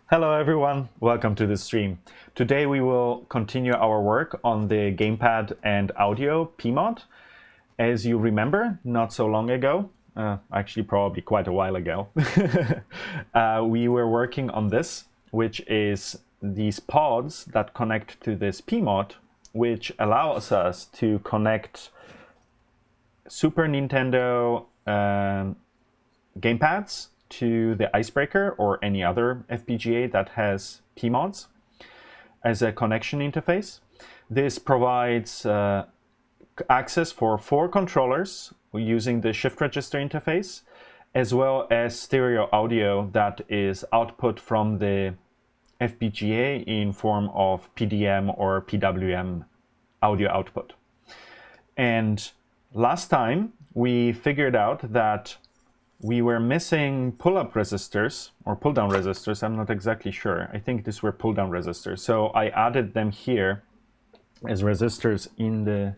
Hello everyone, welcome to the stream. Today we will continue our work on the gamepad and audio Pmod. As you remember, not so long ago, actually probably quite a while ago, we were working on this, which is these pods that connect to this Pmod, which allows us to connect Super Nintendo gamepads to the iCEBreaker or any other FPGA that has Pmods as a connection interface. This provides access for 4 controllers using the shift register interface, as well as stereo audio that is output from the FPGA in form of PDM or PWM audio output. And last time we figured out that we were missing pull-up resistors or pull-down resistors. I'm not exactly sure. I think these were pull-down resistors. So I added them here as resistors in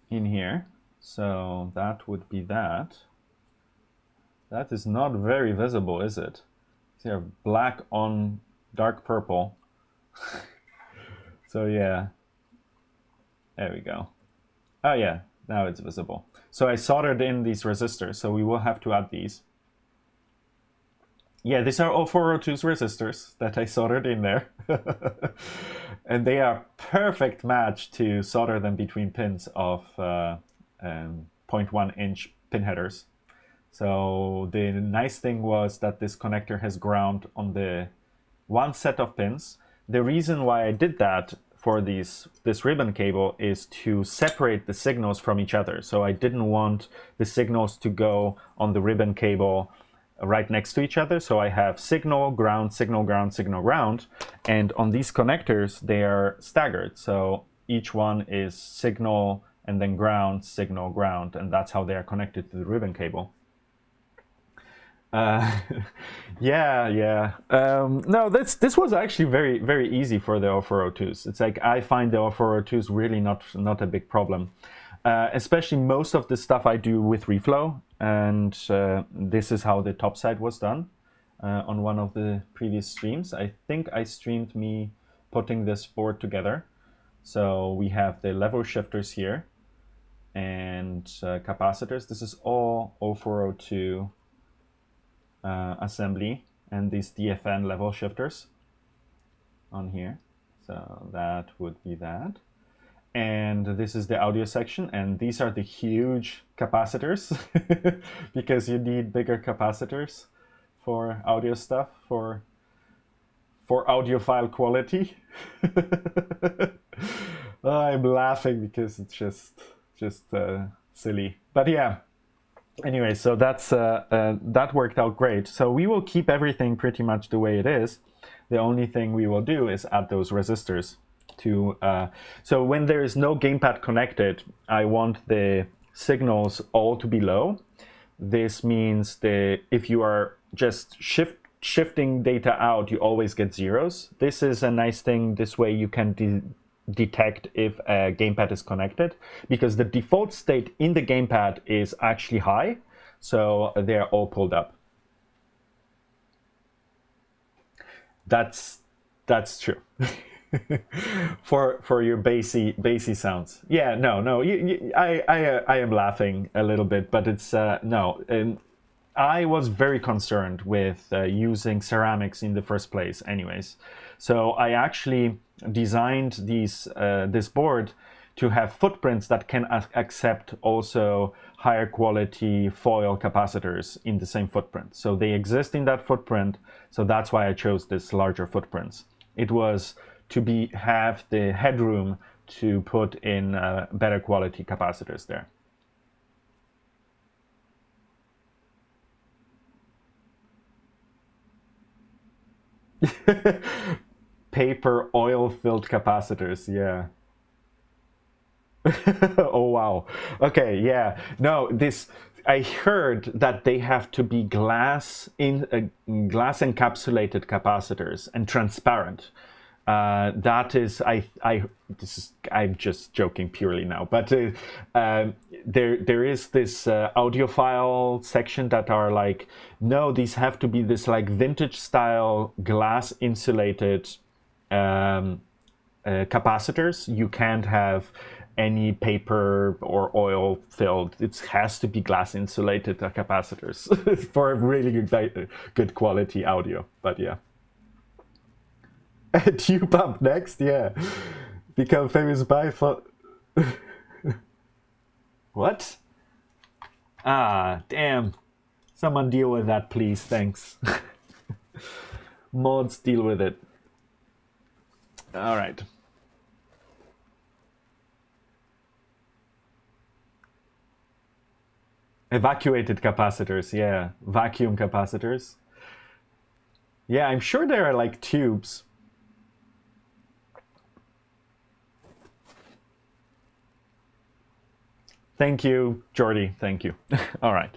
here. So that would be that. That is not very visible, is it? See, black on dark purple. So yeah, there we go. Oh yeah, now it's visible. So I soldered in these resistors, so we will have to add these. Yeah, these are 0402's resistors that I soldered in there. And they are perfect match to solder them between pins of 0.1 inch pin headers. So the nice thing was that this connector has ground on the one set of pins. The reason why I did that for this ribbon cable is to separate the signals from each other. So I didn't want the signals to go on the ribbon cable right next to each other. So I have signal, ground, signal, ground, signal, ground. And on these connectors, they are staggered. So each one is signal and then ground, signal, ground. And that's how they are connected to the ribbon cable. No, this was actually very easy for the 0402s. It's like I find the 0402s really not a big problem, especially most of the stuff I do with reflow, and this is how the top side was done on one of the previous streams. I think I streamed me putting this board together. So we have the level shifters here and capacitors. This is all 0402 assembly and these DFN level shifters on here. So that would be that. And this is the audio section, and these are the huge capacitors because you need bigger capacitors for audio stuff, for audiophile quality. I'm laughing because it's just silly, but yeah. Anyway, so that worked out great. So we will keep everything pretty much the way it is. The only thing we will do is add those resistors to. So when there is no gamepad connected, I want the signals all to be low. This means if you are just shifting data out, you always get zeros. This is a nice thing. This way you can detect if a gamepad is connected, because the default state in the gamepad is actually high, so they're all pulled up. That's true. for your bassy sounds. Yeah, no. I am laughing a little bit, but it's no. And I was very concerned with using ceramics in the first place, anyways. So I actually designed this board to have footprints that can accept also higher quality foil capacitors in the same footprint. So they exist in that footprint. So that's why I chose this larger footprints. It was to have the headroom to put in better quality capacitors there. Paper oil-filled capacitors, yeah. Oh wow. Okay, yeah. No, I heard that they have to be glass encapsulated capacitors and transparent. that is, I'm just joking purely now, but there is this audiophile section that are like, no, these have to be this like vintage style glass insulated capacitors. You can't have any paper or oil filled. It has to be glass insulated capacitors for really good quality audio. But yeah. Tube up next, yeah. Become famous by What? Ah, damn. Someone deal with that, please. Thanks. Mods, deal with it. All right. Evacuated capacitors, yeah. Vacuum capacitors. Yeah, I'm sure there are like tubes. Thank you, Jordy. Thank you. All right.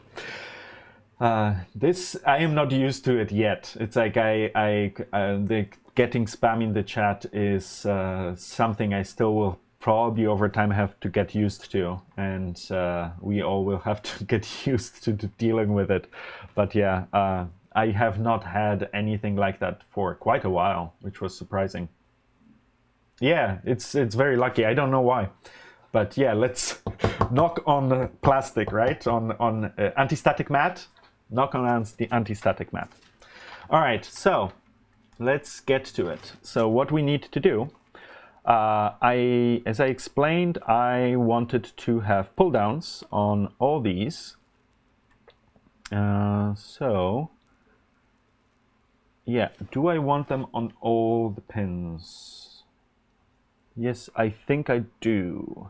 This, I am not used to it yet. It's like the getting spam in the chat is something I still will probably over time have to get used to, and we all will have to get used to dealing with it. But yeah, I have not had anything like that for quite a while, which was surprising. Yeah, it's very lucky. I don't know why. But yeah, let's knock on plastic, right? On anti-static mat. Knock on the anti-static mat. All right, so let's get to it. So what we need to do, as I explained, I wanted to have pull downs on all these. So yeah, do I want them on all the pins? Yes, I think I do.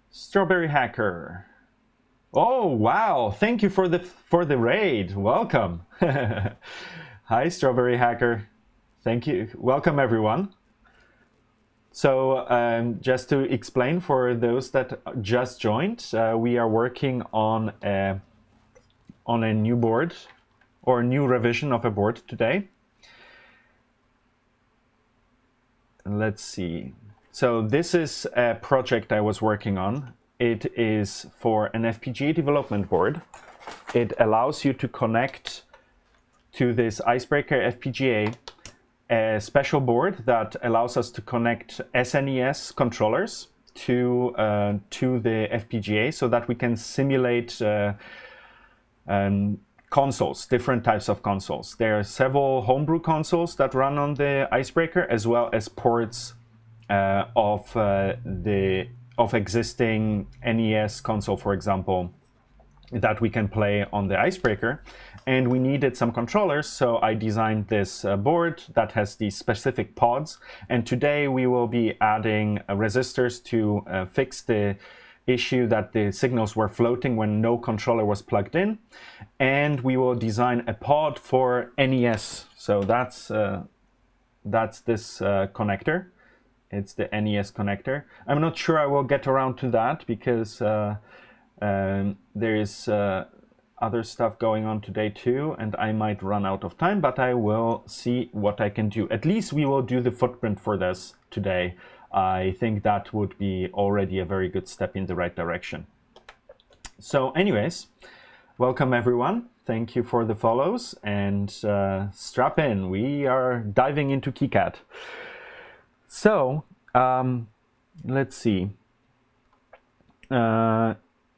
Strawberry Hacker. Oh wow! Thank you for the raid. Welcome. Hi, Strawberry Hacker. Thank you. Welcome everyone. So just to explain for those that just joined, we are working on a new board or a new revision of a board today. Let's see. So this is a project I was working on. It is for an FPGA development board. It allows you to connect to this iCEBreaker FPGA a special board that allows us to connect SNES controllers to the FPGA so that we can simulate consoles, different types of consoles. There are several homebrew consoles that run on the iCEBreaker, as well as ports of existing NES console, for example, that we can play on the iCEBreaker. And we needed some controllers, so I designed this board that has these specific pods. And today we will be adding resistors to fix the issue that the signals were floating when no controller was plugged in. And we will design a pod for NES. So that's this connector. It's the NES connector. I'm not sure I will get around to that because there is other stuff going on today too, and I might run out of time, but I will see what I can do. At least we will do the footprint for this today. I think that would be already a very good step in the right direction. So anyways, welcome everyone. Thank you for the follows, and strap in. We are diving into KiCad. So let's see.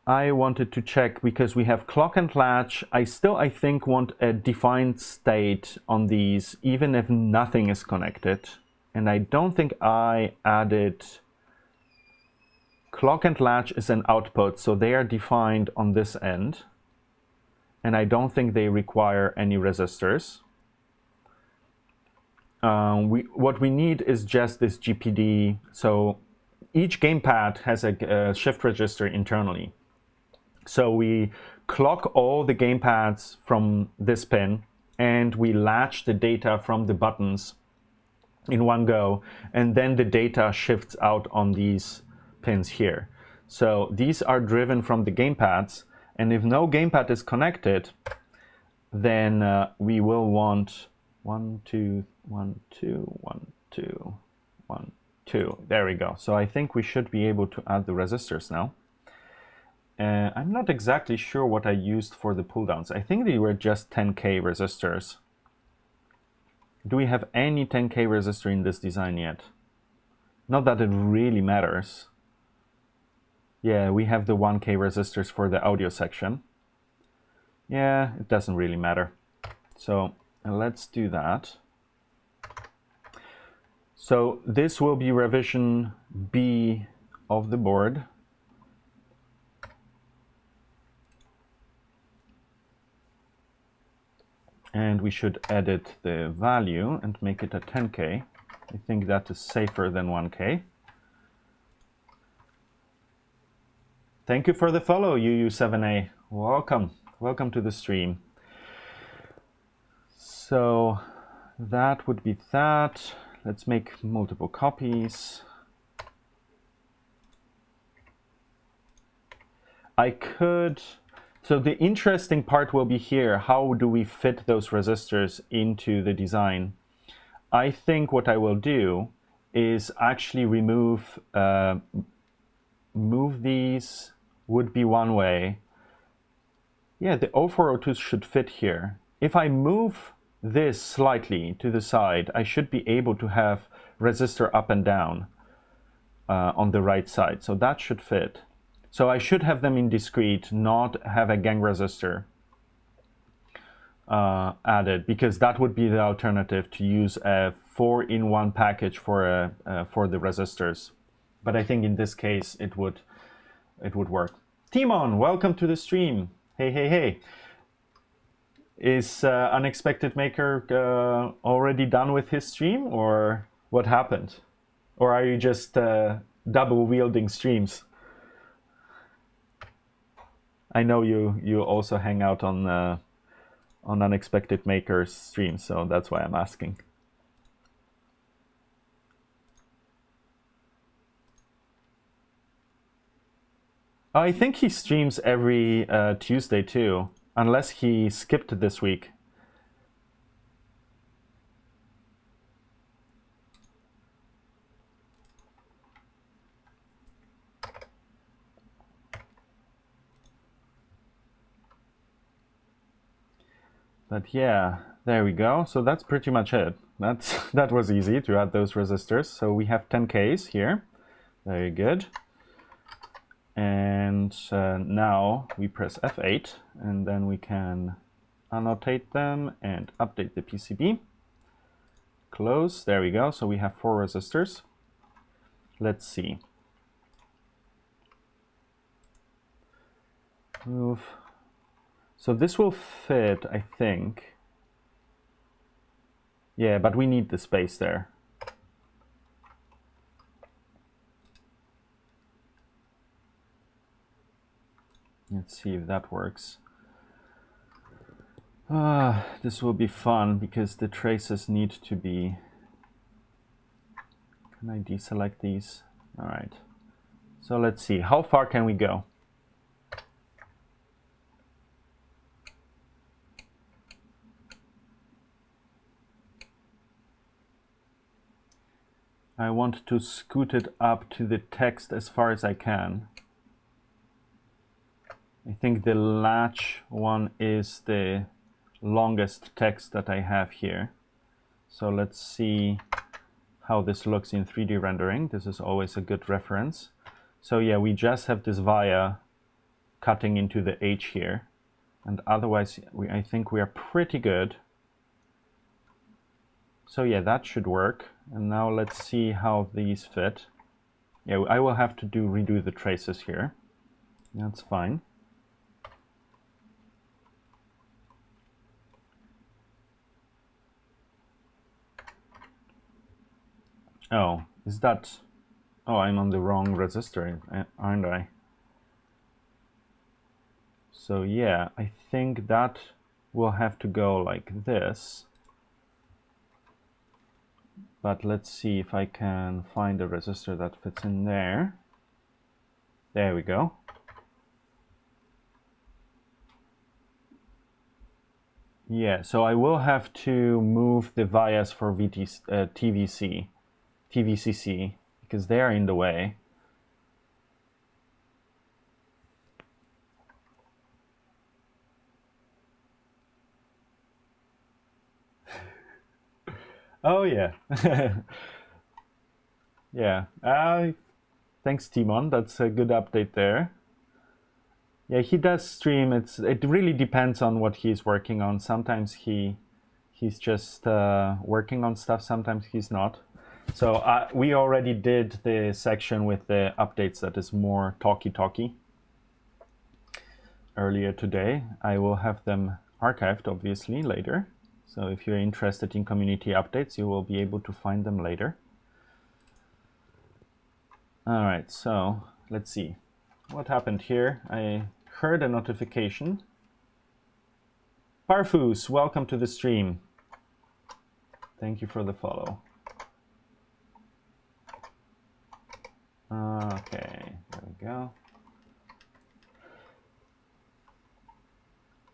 I wanted to check because we have clock and latch. I think, want a defined state on these, even if nothing is connected. And I don't think I added clock and latch is an output, so they are defined on this end. And I don't think they require any resistors. What we need is just this GPD. So each gamepad has a shift register internally. So we clock all the gamepads from this pin, and we latch the data from the buttons in one go, and then the data shifts out on these pins here. So these are driven from the gamepads, and if no gamepad is connected, then we will want 1, 2, 1, 2, 1, 2, 1, 2. There we go. So I think we should be able to add the resistors now. I'm not exactly sure what I used for the pull downs. I think they were just 10K resistors. Do we have any 10K resistor in this design yet? Not that it really matters. Yeah, we have the 1K resistors for the audio section. Yeah, it doesn't really matter. So let's do that. So this will be revision B of the board. And we should edit the value and make it a 10K. I think that is safer than 1K. Thank you for the follow, UU7A. Welcome. Welcome to the stream. So that would be that. Let's make multiple copies. I could... So the interesting part will be here. How do we fit those resistors into the design? I think what I will do is actually move these would be one way. Yeah, the 0402 should fit here. If I move this slightly to the side, I should be able to have resistor up and down on the right side. So that should fit. So I should have them in discrete, not have a gang resistor added, because that would be the alternative, to use a 4-in-1 package for the resistors. But I think in this case it would work. Timon, welcome to the stream. Hey, hey, hey. Is Unexpected Maker already done with his stream, or what happened? Or are you just double wielding streams? I know you also hang out on Unexpected Maker's stream, so that's why I'm asking. I think he streams every Tuesday too, unless he skipped this week. But yeah, there we go. So that's pretty much it. That was easy to add those resistors. So we have 10Ks here. Very good. And now we press F8, and then we can annotate them and update the PCB. Close. There we go. So we have 4 resistors. Let's see. Move. So this will fit, I think. Yeah, but we need the space there. Let's see if that works. This will be fun because the traces need to be... Can I deselect these? All right. So let's see. How far can we go? I want to scoot it up to the text as far as I can. I think the latch one is the longest text that I have here. So let's see how this looks in 3D rendering. This is always a good reference. So yeah, we just have this via cutting into the H here. And otherwise, I think we are pretty good. So yeah, that should work. And now let's see how these fit. Yeah, I will have to redo the traces here. That's fine. Oh, is that... Oh, I'm on the wrong resistor, aren't I? So yeah, I think that will have to go like this. But let's see if I can find a resistor that fits in there. There we go. Yeah, so I will have to move the vias for TVCC, because they are in the way. Oh yeah. Yeah. Thanks, Timon. That's a good update there. Yeah, he does stream. It really depends on what he's working on. Sometimes he's just working on stuff. Sometimes he's not. So we already did the section with the updates that is more talky earlier today. I will have them archived, obviously, later. So if you're interested in community updates, you will be able to find them later. All right, so let's see. What happened here? I heard a notification. Parfus, welcome to the stream. Thank you for the follow. Okay, there we go.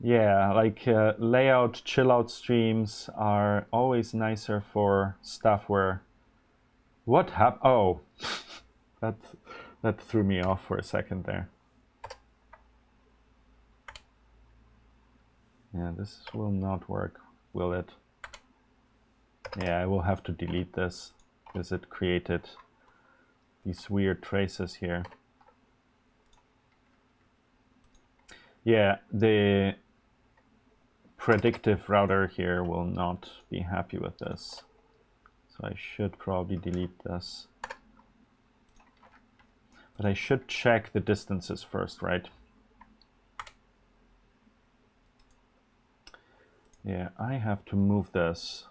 Yeah, like layout chill-out streams are always nicer for stuff where... What happened? Oh, that threw me off for a second there. Yeah, this will not work, will it? Yeah, I will have to delete this because it created these weird traces here. Yeah, the predictive router here will not be happy with this. So I should probably delete this. But I should check the distances first, right? Yeah, I have to move this.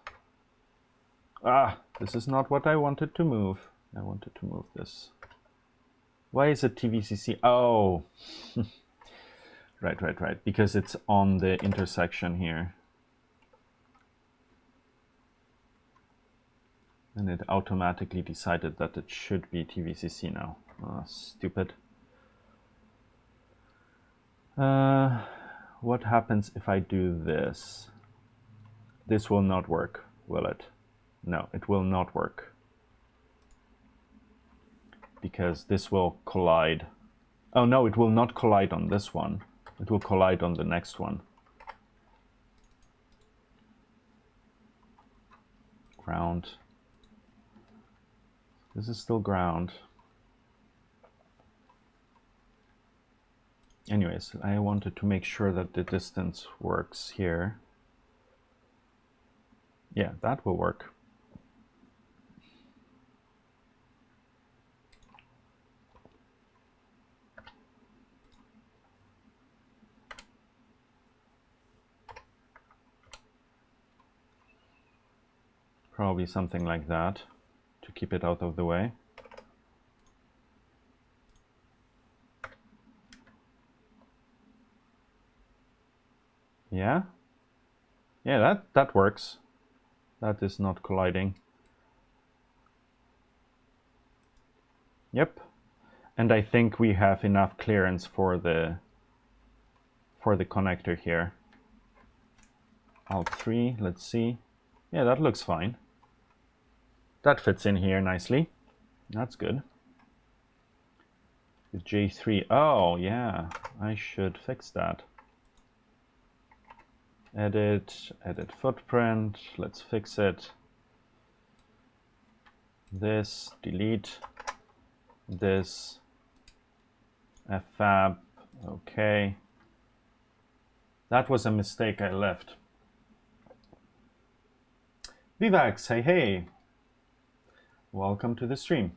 Ah, this is not what I wanted to move. I wanted to move this. Why is it TVCC? Oh, right. Because it's on the intersection here. And it automatically decided that it should be TVCC now. Oh, stupid. What happens if I do this? This will not work, will it? No, it will not work. Because this will collide. Oh no, it will not collide on this one. It will collide on the next one. Ground. This is still ground. Anyways, I wanted to make sure that the distance works here. Yeah, that will work. Probably something like that to keep it out of the way. Yeah? Yeah, that works. That is not colliding. Yep. And I think we have enough clearance for the connector here. Alt 3, let's see. Yeah, that looks fine. That fits in here nicely. That's good. The J3, oh yeah, I should fix that. Edit footprint, let's fix it. This, delete. This, fab, okay. That was a mistake I left. Vivax, hey. Welcome to the stream.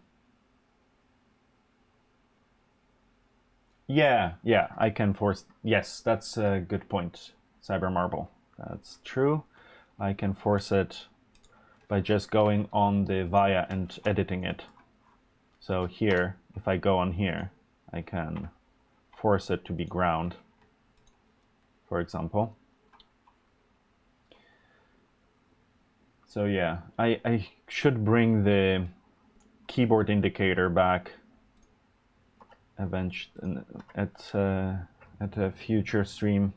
Yeah, I can force, yes, that's a good point, CyberMarble. That's true. I can force it by just going on the via and editing it. So here, if I go on here, I can force it to be ground, for example. So yeah, I should bring the keyboard indicator back eventually at a future stream.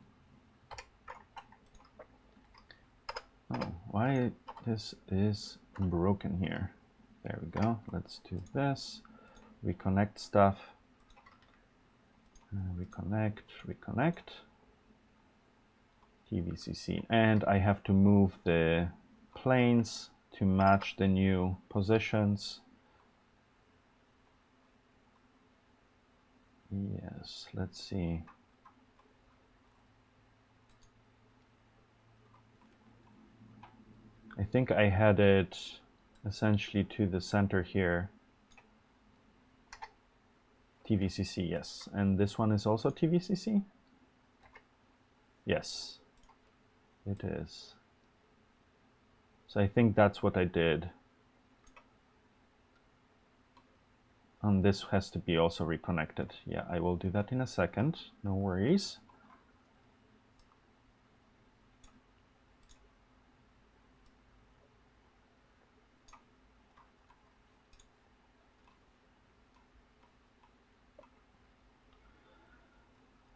Oh, why this is broken here. There we go. Let's do this. Reconnect stuff. Reconnect. TVCC. And I have to move the planes to match the new positions. Yes, let's see. I think I had it essentially to the center here. TVCC, yes. And this one is also TVCC? Yes, it is. So I think that's what I did. And this has to be also reconnected. Yeah, I will do that in a second. No worries.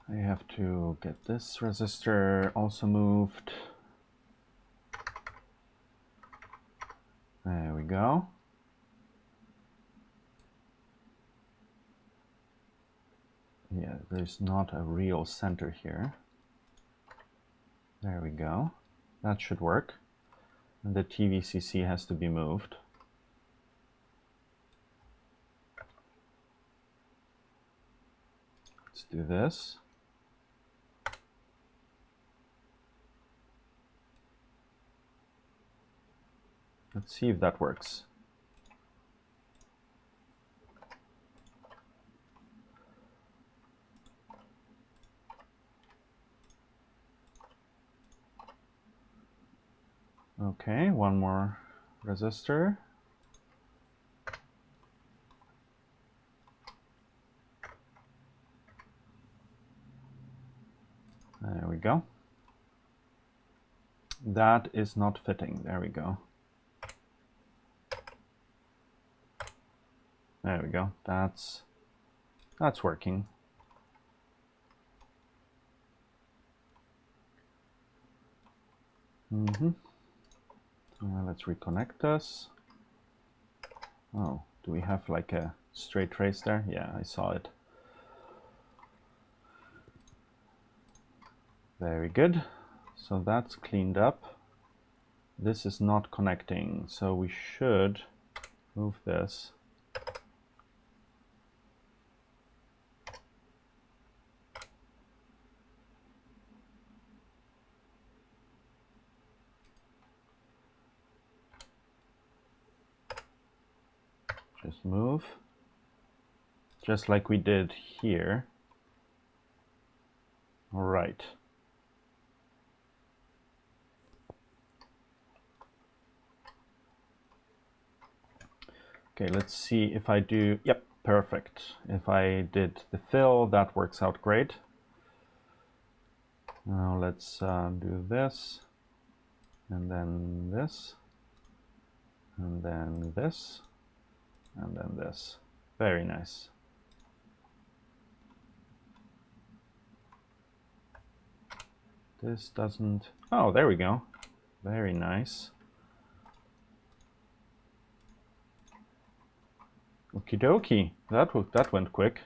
I have to get this resistor also moved. There we go. Yeah, there's not a real center here. There we go. That should work. And the TVCC has to be moved. Let's do this. Let's see if that works. Okay, one more resistor. There we go. That is not fitting. There we go. There we go. That's working. Let's reconnect this. Oh, do we have like a straight trace there? Yeah, I saw it. Very good. So that's cleaned up. This is not connecting, so we should move this. Just move, just like we did here. All right. Okay, let's see if I do, yep, perfect. If I did the fill, that works out great. Now let's do this, and then this, and then this, and then this. Very nice. This doesn't, oh, there we go. Very nice. Okie dokie, that went quick.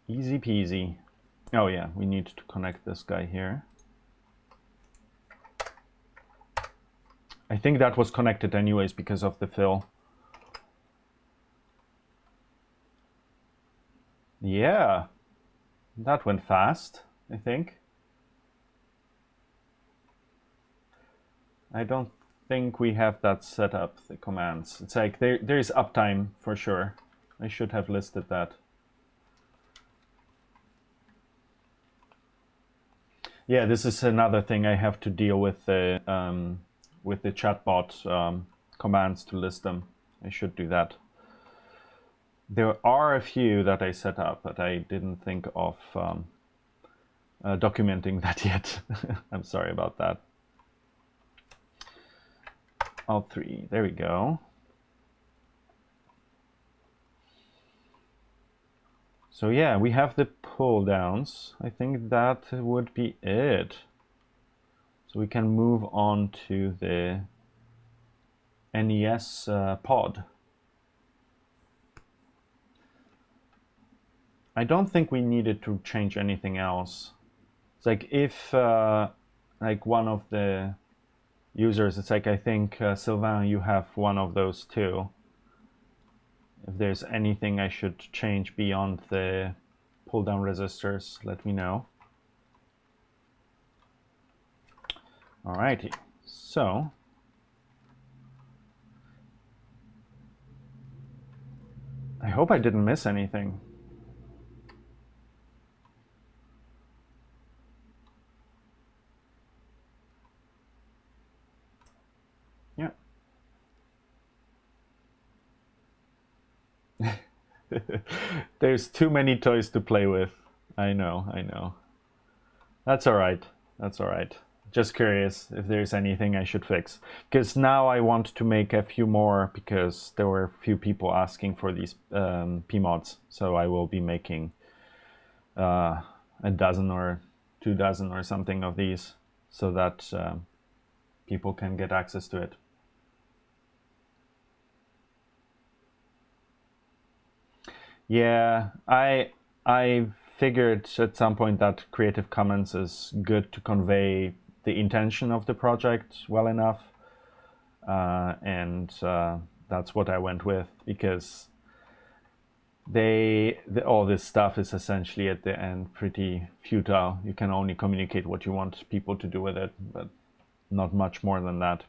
Easy peasy. Oh yeah, we need to connect this guy here. I think that was connected anyways because of the fill. Yeah, that went fast, I think. I don't think we have that set up, the commands. It's like there is uptime for sure. I should have listed that. Yeah, this is another thing I have to deal with the chatbot commands to list them. I should do that. There are a few that I set up, but I didn't think of documenting that yet. I'm sorry about that. All three, there we go. So yeah, we have the pull downs. I think that would be it. So we can move on to the NES pod. I don't think we needed to change anything else. It's like if like one of the users, it's like I think Sylvain, you have one of those too. If there's anything I should change beyond the pull down resistors, let me know. Alrighty, so I hope I didn't miss anything. Yeah. There's too many toys to play with. I know, I know. That's all right. That's all right. Just curious if there's anything I should fix. Because now I want to make a few more because there were a few people asking for these Pmods. So I will be making a dozen or 2 dozen or something of these so that people can get access to it. Yeah, I figured at some point that Creative Commons is good to convey the intention of the project well enough, and that's what I went with, because all this stuff is essentially at the end pretty futile. You can only communicate what you want people to do with it, but not much more than that.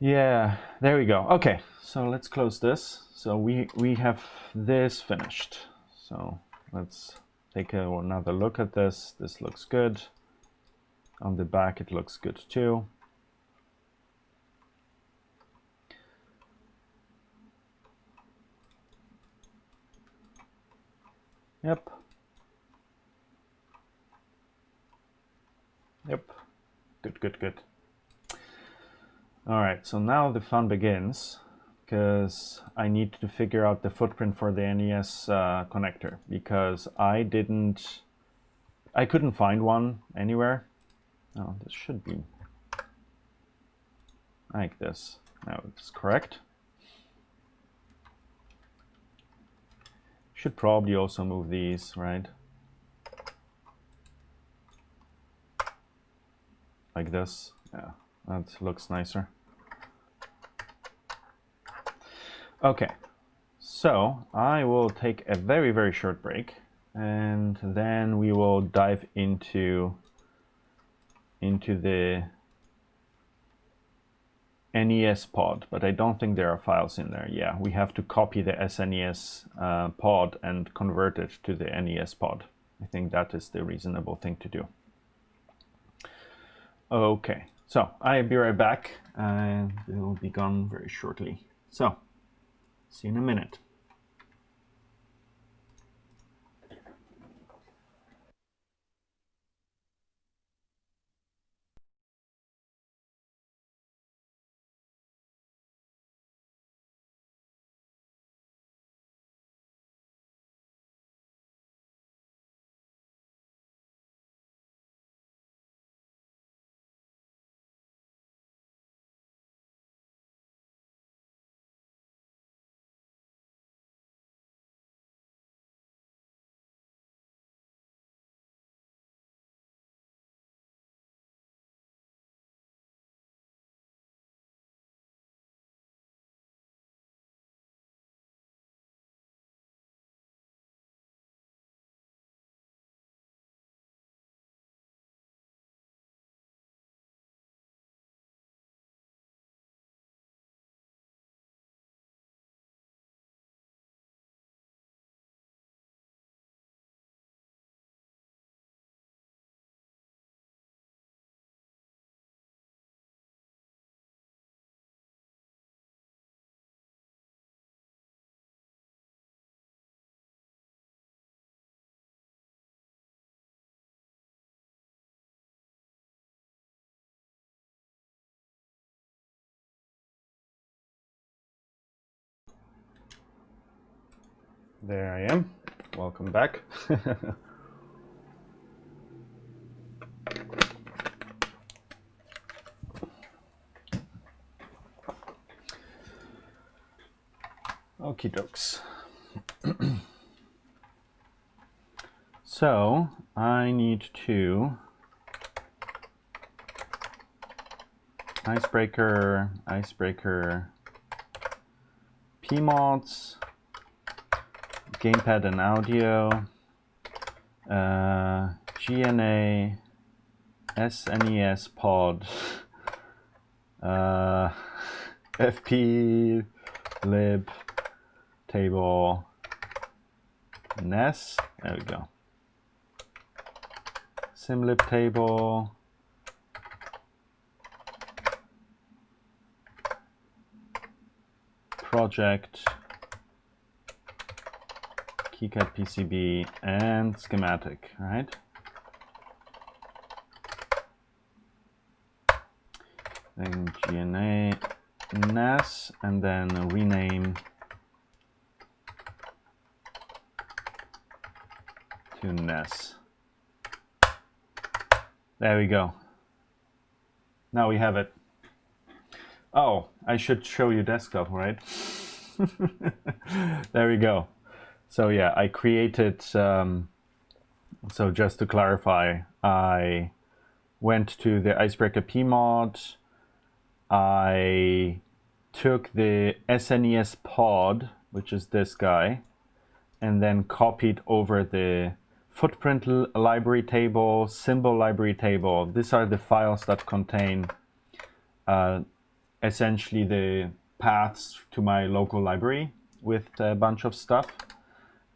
Yeah, there we go. Okay, so let's close this. So we have this finished. So let's take another look at this. This looks good. On the back, it looks good too. Yep. Yep. Good, good, good. All right, so now the fun begins, because I need to figure out the footprint for the NES connector, because I couldn't find one anywhere. Oh, this should be like this. Now it's correct. Should probably also move these, right? Like this. Yeah, that looks nicer. Okay, so I will take a very, very short break, and then we will dive into the NES pod, but I don't think there are files in there. Yeah, we have to copy the SNES pod and convert it to the NES pod. I think that is the reasonable thing to do. Okay, so I'll be right back, and we'll be gone very shortly. So, see you in a minute. There I am. Welcome back. Okie dokes. So I need to iCEBreaker, Pmods, gamepad and audio, GNA, SNES pod, FP lib table NES. There we go. Symlib table. Project. KiCad PCB and schematic, right? Then GNA NES and then rename to NES. There we go. Now we have it. Oh, I should show you desktop, right? There we go. So yeah, I created, so just to clarify, I went to the iCEBreaker Pmod. I took the SNES pod, which is this guy, and then copied over the footprint library table, symbol library table. These are the files that contain essentially the paths to my local library with a bunch of stuff.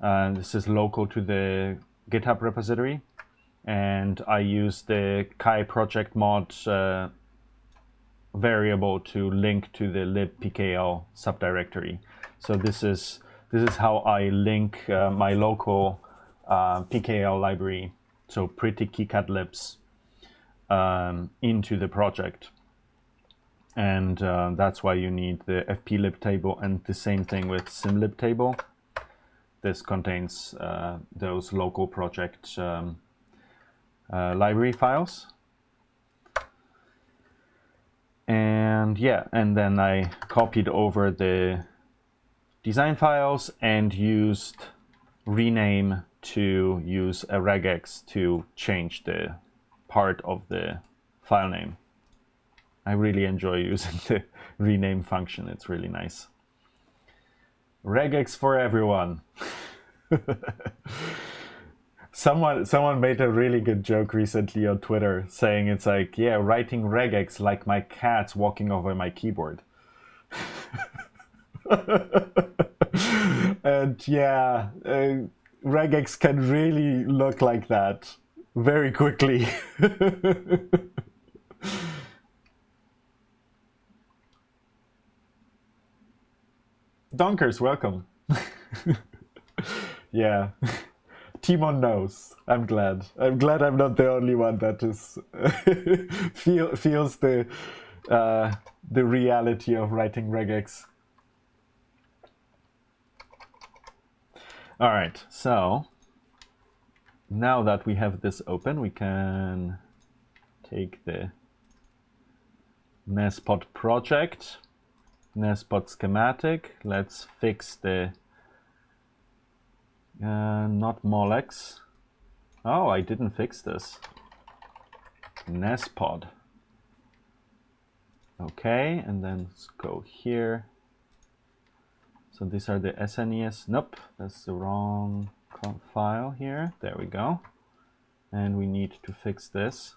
This is local to the GitHub repository, and I use the KiProjectMod variable to link to the libpkl subdirectory. So this is how I link my local pkl library, so pretty KiCad libs, into the project. And that's why you need the fplib table, and the same thing with symlib table. This contains those local project library files. And yeah, and then I copied over the design files and used rename to use a regex to change the part of the file name. I really enjoy using the rename function. It's really nice. Regex for everyone. Someone made a really good joke recently on Twitter saying it's like, yeah, writing regex like my cat's walking over my keyboard. And yeah, regex can really look like that very quickly. Donkers, welcome. Yeah. Timon knows. I'm glad. I'm not the only one that is feels the reality of writing regex. All right. So now that we have this open, we can take the NESPod project, NESPod schematic. Let's fix the not Molex. Oh, I didn't fix this. NESPod. Okay, and then let's go here. So these are the SNES. Nope, that's the wrong file here. There we go. And we need to fix this.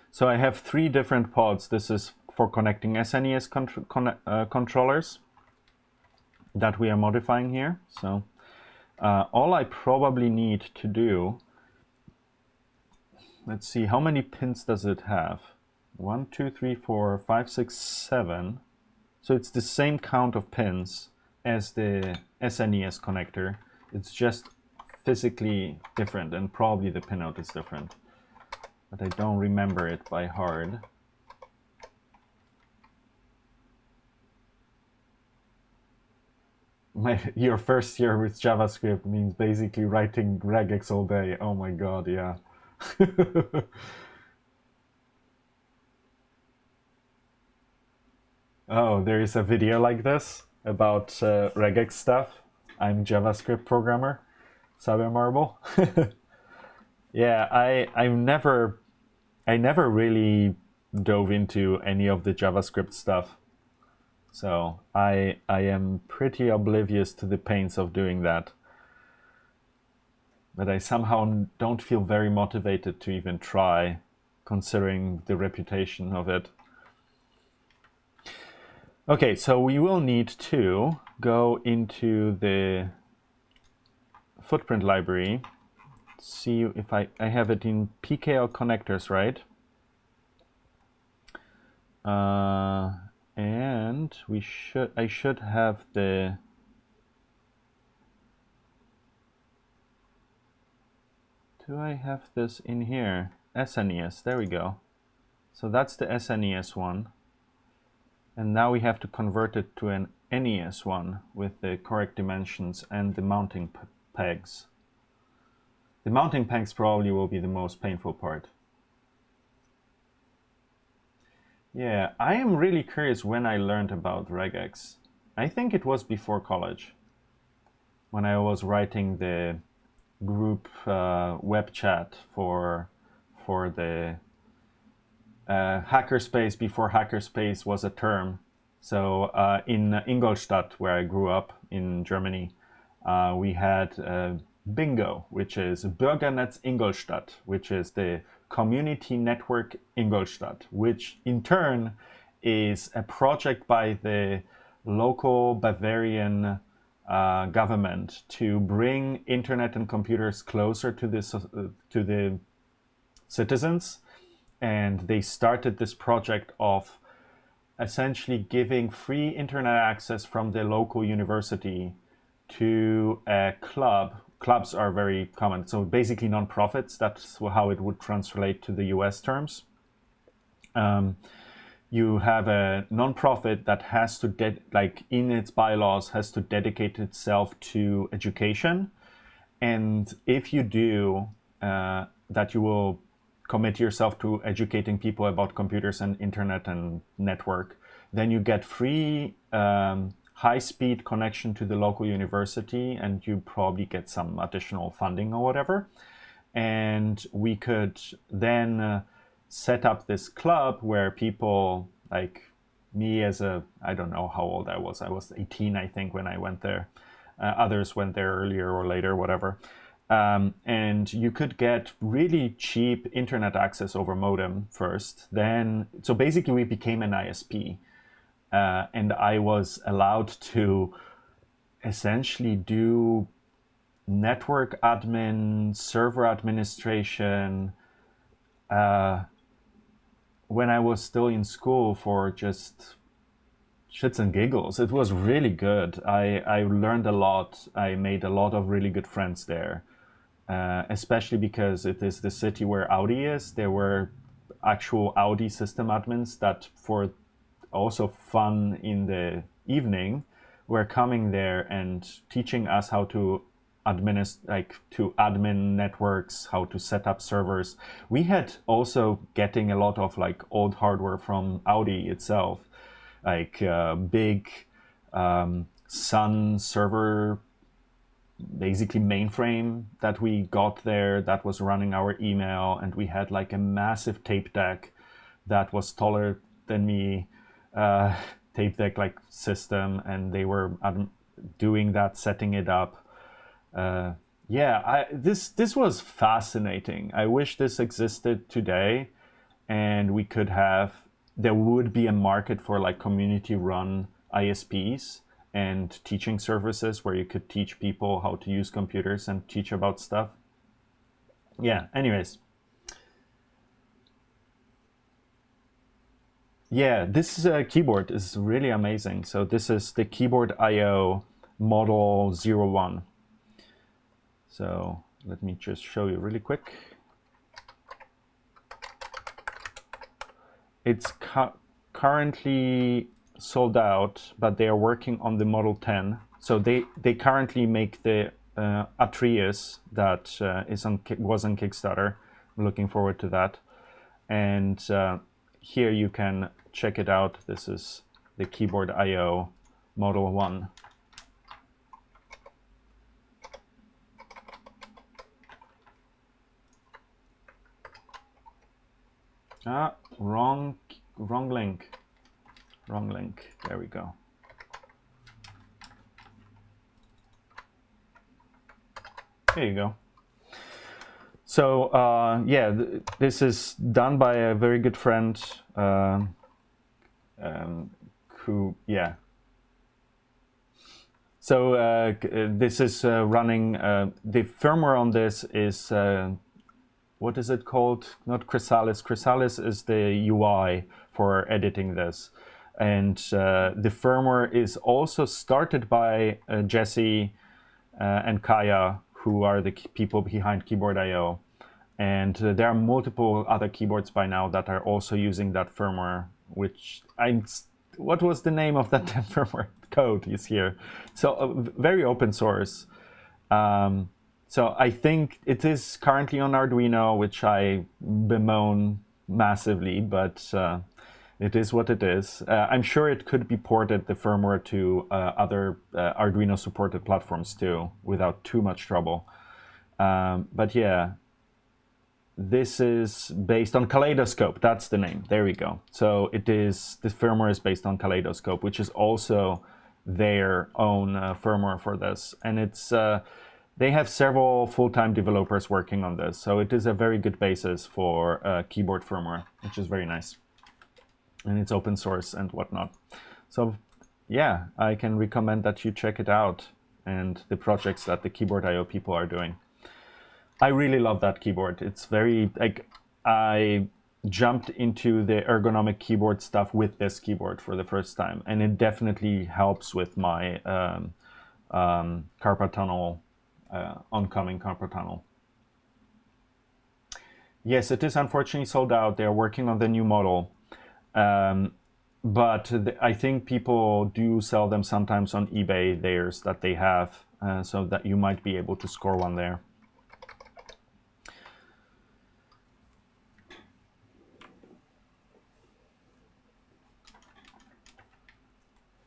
So I have 3 different pods. This is for connecting SNES controllers that we are modifying here. So all I probably need to do, let's see, how many pins does it have? 1, 2, 3, 4, 5, 6, 7. So it's the same count of pins as the SNES connector. It's just physically different, and probably the pinout is different. But I don't remember it by heart. Your first year with JavaScript means basically writing regex all day. Oh my god, yeah. Oh, there is a video like this about regex stuff. I'm JavaScript programmer, Saber Marble. Yeah, I never really dove into any of the JavaScript stuff. So I am pretty oblivious to the pains of doing that. But I somehow don't feel very motivated to even try, considering the reputation of it. Okay, so we will need to go into the footprint library, see if I have it in PKL connectors, right? And I should have the do I have this in here? SNES, there we go. So that's the SNES one. And now we have to convert it to an NES one with the correct dimensions and the mounting pegs. The mounting pegs probably will be the most painful part. Yeah, I am really curious when I learned about regex. I think it was before college, when I was writing the group web chat for the hackerspace before hackerspace was a term. So in Ingolstadt, where I grew up in Germany, we had Bingo, which is Bürgernetz Ingolstadt, which is the community network Ingolstadt, which in turn is a project by the local Bavarian government to bring internet and computers closer to the citizens. And they started this project of essentially giving free internet access from the local university to a club. Clubs are very common. So basically non-profits, that's how it would translate to the US terms. You have a non-profit that has to, in its bylaws, has to dedicate itself to education. And if you do, that you will commit yourself to educating people about computers and internet and network, then you get free high-speed connection to the local university, and you probably get some additional funding or whatever. And we could then set up this club where people like me I don't know how old I was 18, I think, when I went there. Others went there earlier or later, whatever. And you could get really cheap internet access over modem first. So basically we became an ISP. And I was allowed to essentially do network admin, server administration, when I was still in school for just shits and giggles. It was really good. I learned a lot. I made a lot of really good friends there, especially because it is the city where Audi is. There were actual Audi system admins that, for also fun in the evening, were coming there and teaching us how to admin networks, how to set up servers. We had also getting a lot of old hardware from Audi itself, big Sun server, basically mainframe that we got there that was running our email, and we had a massive tape deck that was taller than me, tape deck system, and they were doing that, setting it up. This was fascinating. I wish this existed today, and there would be a market for community run ISPs and teaching services where you could teach people how to use computers and teach about stuff. Yeah, anyways. Yeah, this keyboard is really amazing. So this is the Keyboard IO model 01. So let me just show you really quick. It's currently sold out, but they are working on the Model 10. So they currently make the Atreus that was on Kickstarter. I'm looking forward to that. And here you can check it out. This is the keyboard I/O Model 1. Ah, wrong link. Wrong link. There we go. There you go. So yeah, this is done by a very good friend who, yeah. So this is running, the firmware on this is, what is it called? Not Chrysalis. Chrysalis is the UI for editing this. And the firmware is also started by Jesse and Kaya, who are the people behind Keyboard I/O. And there are multiple other keyboards by now that are also using that firmware, which what was the name of that firmware code is here? So very open source. So I think it is currently on Arduino, which I bemoan massively, but it is what it is. I'm sure it could be ported, the firmware, to other Arduino supported platforms too, without too much trouble. But yeah, this is based on Kaleidoscope. That's the name. There we go. So it is, the firmware is based on Kaleidoscope, which is also their own firmware for this. And it's they have several full-time developers working on this. So it is a very good basis for keyboard firmware, which is very nice. And it's open source and whatnot. So yeah, I can recommend that you check it out and the projects that the Keyboard I/O people are doing. I really love that keyboard. It's very, like, I jumped into the ergonomic keyboard stuff with this keyboard for the first time, and it definitely helps with my carpal tunnel, oncoming carpal tunnel. Yes, it is unfortunately sold out. They're working on the new model. But I think people do sell them sometimes on eBay, theirs that they have, so that you might be able to score one there.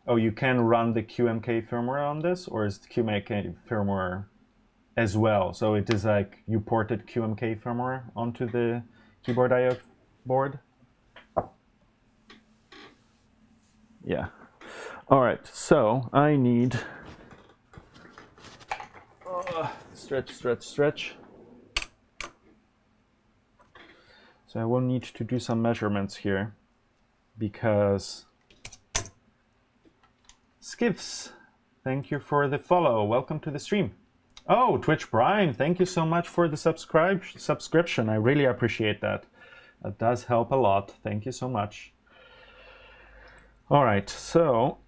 Oh, you can run the QMK firmware on this, or is the QMK firmware as well? So it is like you ported QMK firmware onto the Keyboard I/O board? Yeah. All right, so I need stretch. So I will need to do some measurements here because Skiffs, thank you for the follow. Welcome to the stream. Oh, Twitch Prime, thank you so much for the subscription. I really appreciate that. That does help a lot. Thank you so much. All right, so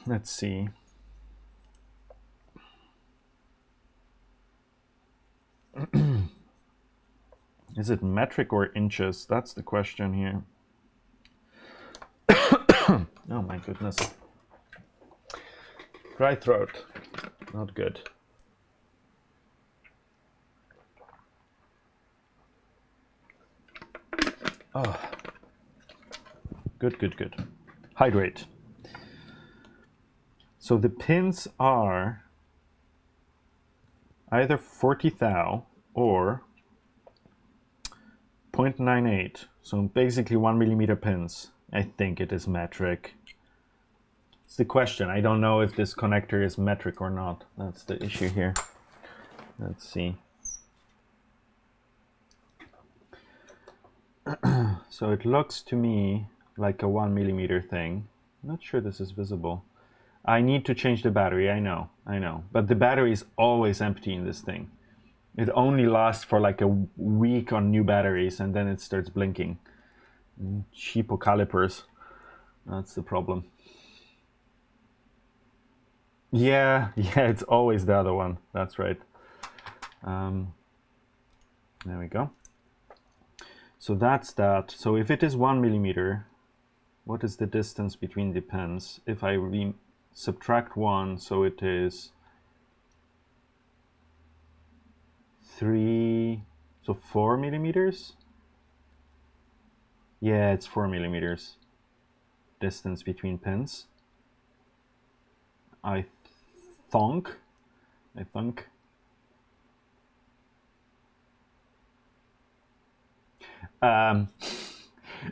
let's see. Is it metric or inches? That's the question here. Oh my goodness. Dry throat, not good. Oh, good. Hydrate. So the pins are either 40 thou or 0.98. So basically 1 millimeter pins. I think it is metric. It's the question. I don't know if this connector is metric or not. That's the issue here. Let's see. So it looks to me like a 1 millimeter thing. I'm not sure this is visible. I need to change the battery, I know. But the battery is always empty in this thing. It only lasts for like a week on new batteries and then it starts blinking. Cheapo calipers. That's the problem. Yeah, it's always the other one. That's right. There we go. So that's that. So if it is 1 millimeter, what is the distance between the pins? If I subtract 1, so it is 3, so 4 millimeters? Yeah, it's 4 millimeters. distance between pins. I think.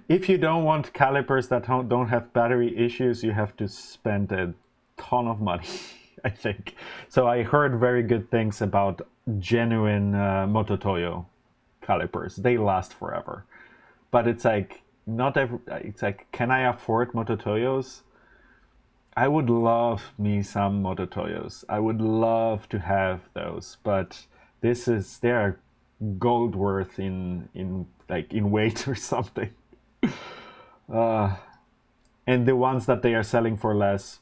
If you don't want calipers that don't have battery issues, you have to spend a ton of money, I think. So I heard very good things about genuine Mototoyo calipers. They last forever. But it's like, not every, it's like, can I afford Mototoyos? I would love me some Mototoyos. I would love to have those, but they're gold worth in weight or something. And the ones that they are selling for less.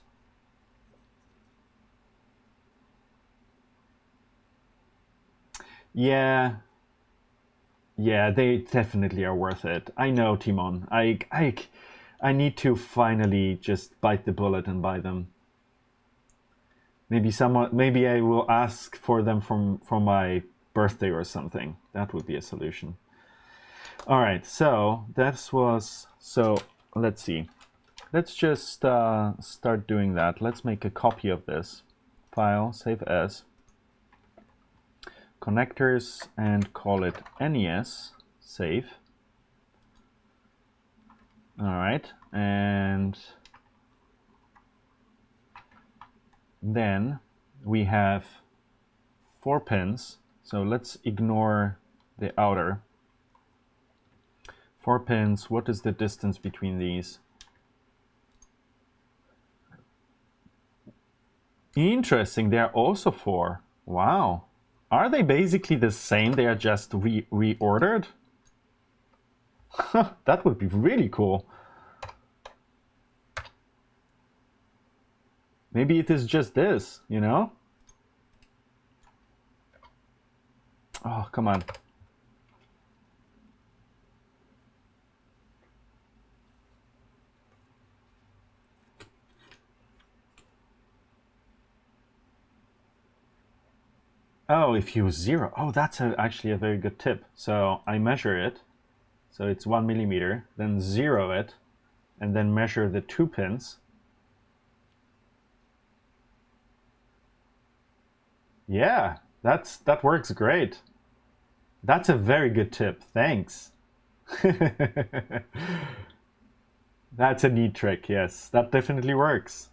Yeah, they definitely are worth it. I know, Timon. I need to finally just bite the bullet and buy them. Maybe I will ask for them for my birthday or something. That would be a solution. All right, so let's see. Let's just start doing that. Let's make a copy of this file, save as, connectors, and call it NES, save. All right, and then we have 4 pins. So let's ignore the outer. 4 pins, what is the distance between these? Interesting, they are also 4. Wow. Are they basically the same? They are just reordered? That would be really cool. Maybe it is just this, you know? Oh, come on. Oh, if you 0. Oh, that's actually a very good tip. So I measure it. So it's 1 millimeter, then 0 it, and then measure the 2 pins. Yeah, that works great. That's a very good tip. Thanks. That's a neat trick. Yes, that definitely works.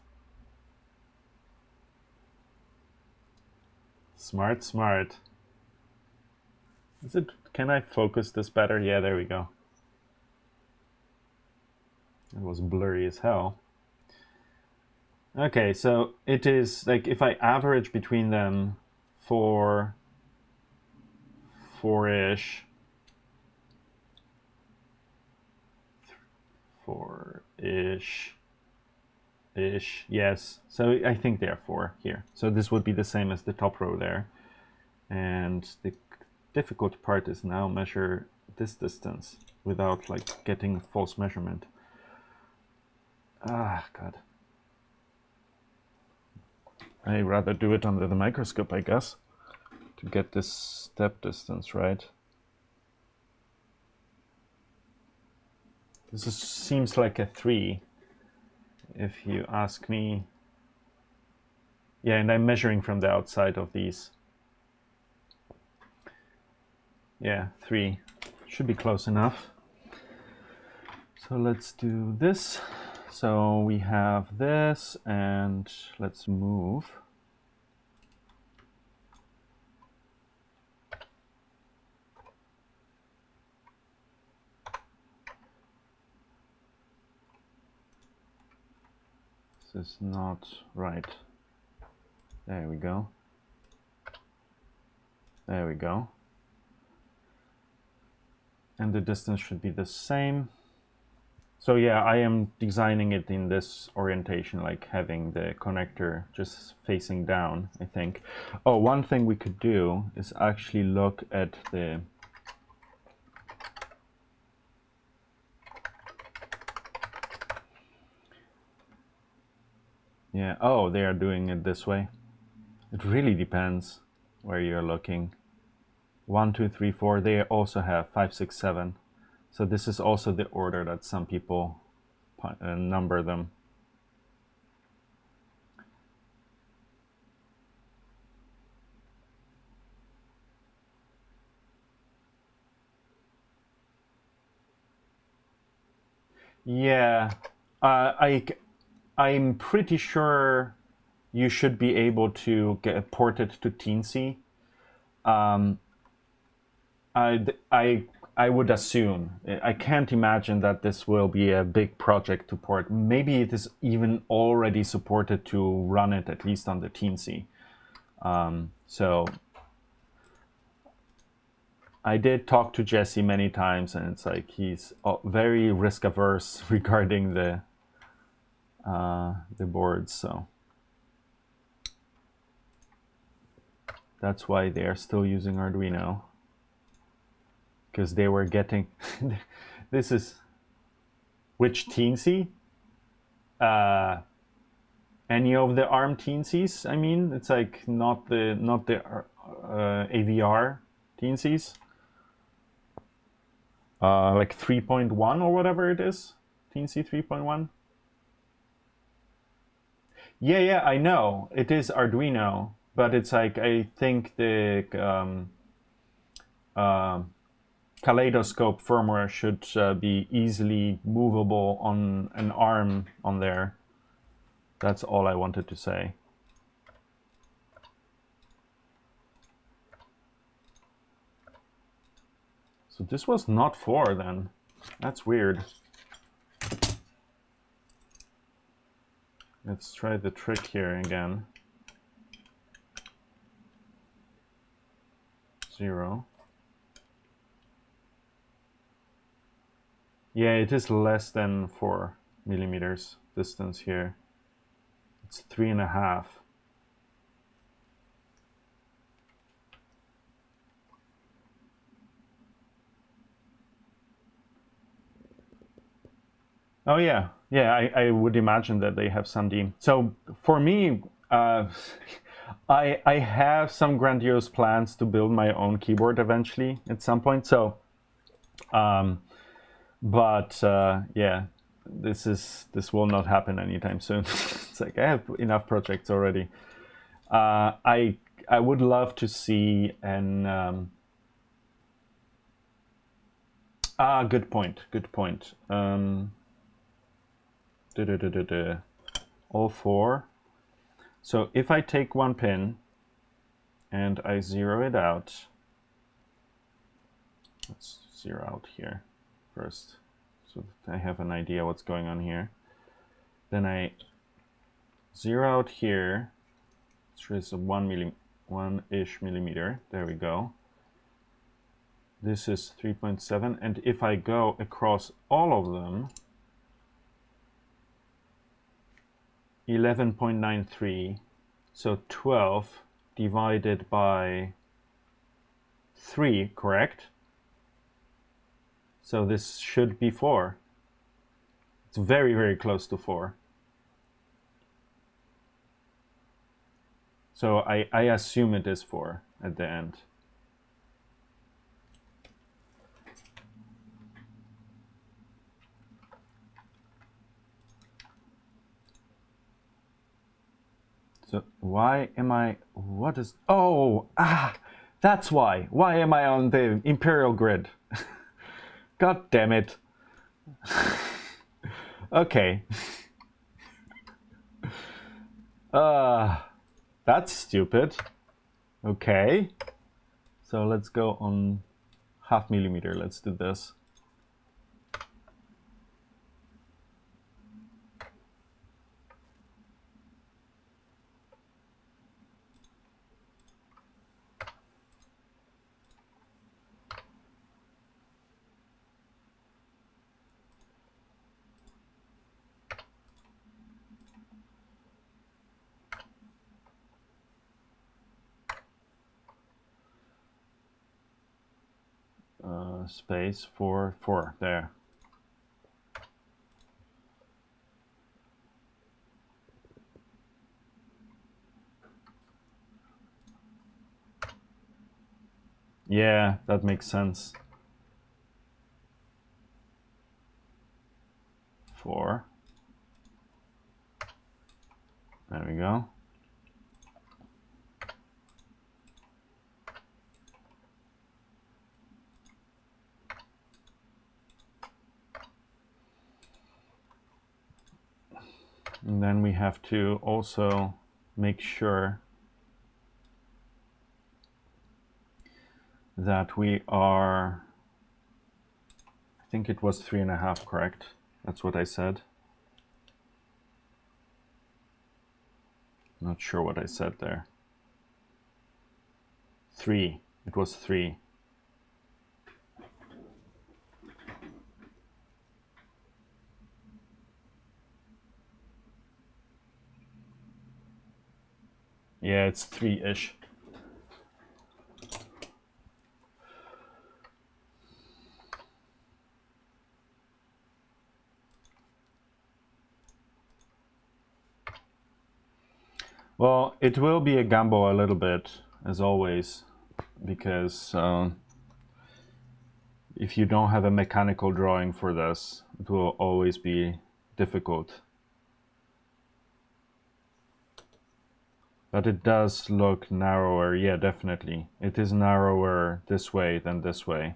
Smart, smart. Can I focus this better? Yeah, there we go. It was blurry as hell. Okay, so it is like, if I average between them 4-ish, 4-ish, yes. So I think they are 4 here. So this would be the same as the top row there. And the difficult part is now measure this distance without like getting false measurement. Ah, God. I'd rather do it under the microscope, I guess, to get this step distance right. Seems like a 3, if you ask me. Yeah, and I'm measuring from the outside of these. Yeah, 3. Should be close enough. So let's do this. So we have this, and let's move. This is not right. There we go. There we go. And the distance should be the same. So yeah, I am designing it in this orientation, like having the connector just facing down, I think. Oh, one thing we could do is actually look at the yeah, oh, they are doing it this way. It really depends where you're looking. 1, 2, 3, 4. They also have 5, 6, 7. So this is also the order that some people number them. Yeah, I'm pretty sure you should be able to get ported to Teensy. I would assume. I can't imagine that this will be a big project to port. Maybe it is even already supported to run it at least on the Teensy. So I did talk to Jesse many times, and it's like he's very risk averse regarding the boards. So that's why they are still using Arduino, because they were getting this is which Teensy? Any of the ARM Teensies? I mean, it's like not the AVR Teensies. Like 3.1 or whatever it is, Teensy 3.1. Yeah, I know it is Arduino, but it's like I think the Kaleidoscope firmware should be easily movable on an ARM on there. That's all I wanted to say. So this was not 4 then. That's weird. Let's try the trick here again. 0. Yeah, it is less than 4 millimeters distance here. It's 3.5. Oh yeah, I would imagine that they have SunD. So for me, I have some grandiose plans to build my own keyboard eventually at some point. So, yeah, this will not happen anytime soon. It's like I have enough projects already. I would love to see an good point. All 4. So if I take one pin and I zero it out, let's zero out here first so that I have an idea what's going on here. Then I zero out here, which is a 1-ish millimeter. There we go. This is 3.7, and if I go across all of them, 11.93, so 12 divided by 3, correct? So this should be 4. It's very, very close to 4. So I assume it is 4 at the end. So why am I, what is, oh, that's why. Why am I on the Imperial grid? God damn it. Okay. That's stupid. Okay. So let's go on 0.5 millimeter. Let's do this. Space for 4 there. Yeah, that makes sense. 4. There we go. And then we have to also make sure that we are, I think it was 3.5, correct? That's what I said. Not sure what I said there. 3, it was 3. Yeah, it's 3-ish. Well, it will be a gamble a little bit, as always, because if you don't have a mechanical drawing for this, it will always be difficult. But it does look narrower. Yeah, definitely. It is narrower this way than this way,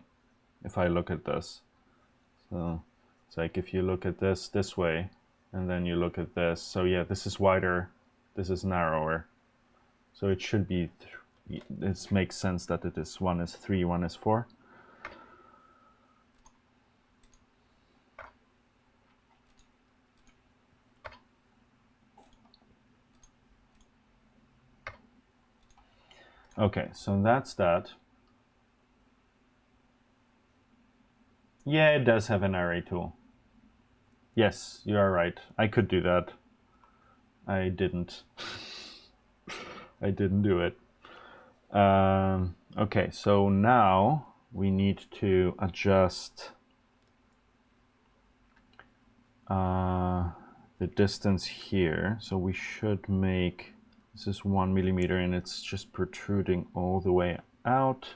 if I look at this. So it's like if you look at this way, and then you look at this. So yeah, this is wider, this is narrower. So it should be, it makes sense that it is, one is 3, one is 4. Okay, so that's that. Yeah, it does have an array tool. Yes, you are right. I could do that. I didn't. I didn't do it. Okay, so now we need to adjust the distance here. So we should make, this is 1 millimeter and it's just protruding all the way out.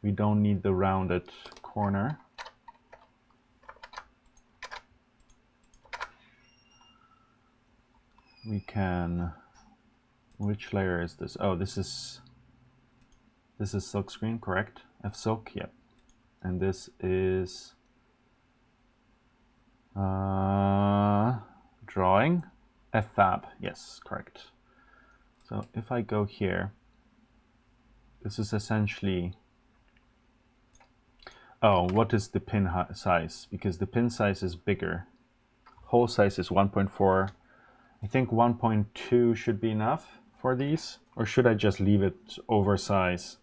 We don't need the rounded corner. We can, which layer is this? Oh, this is silkscreen, correct? F-silk, yep. And this is drawing, F-fab, yes, correct. So if I go here, this is essentially, oh, what is the pin size? Because the pin size is bigger. Hole size is 1.4. I think 1.2 should be enough for these, or should I just leave it oversized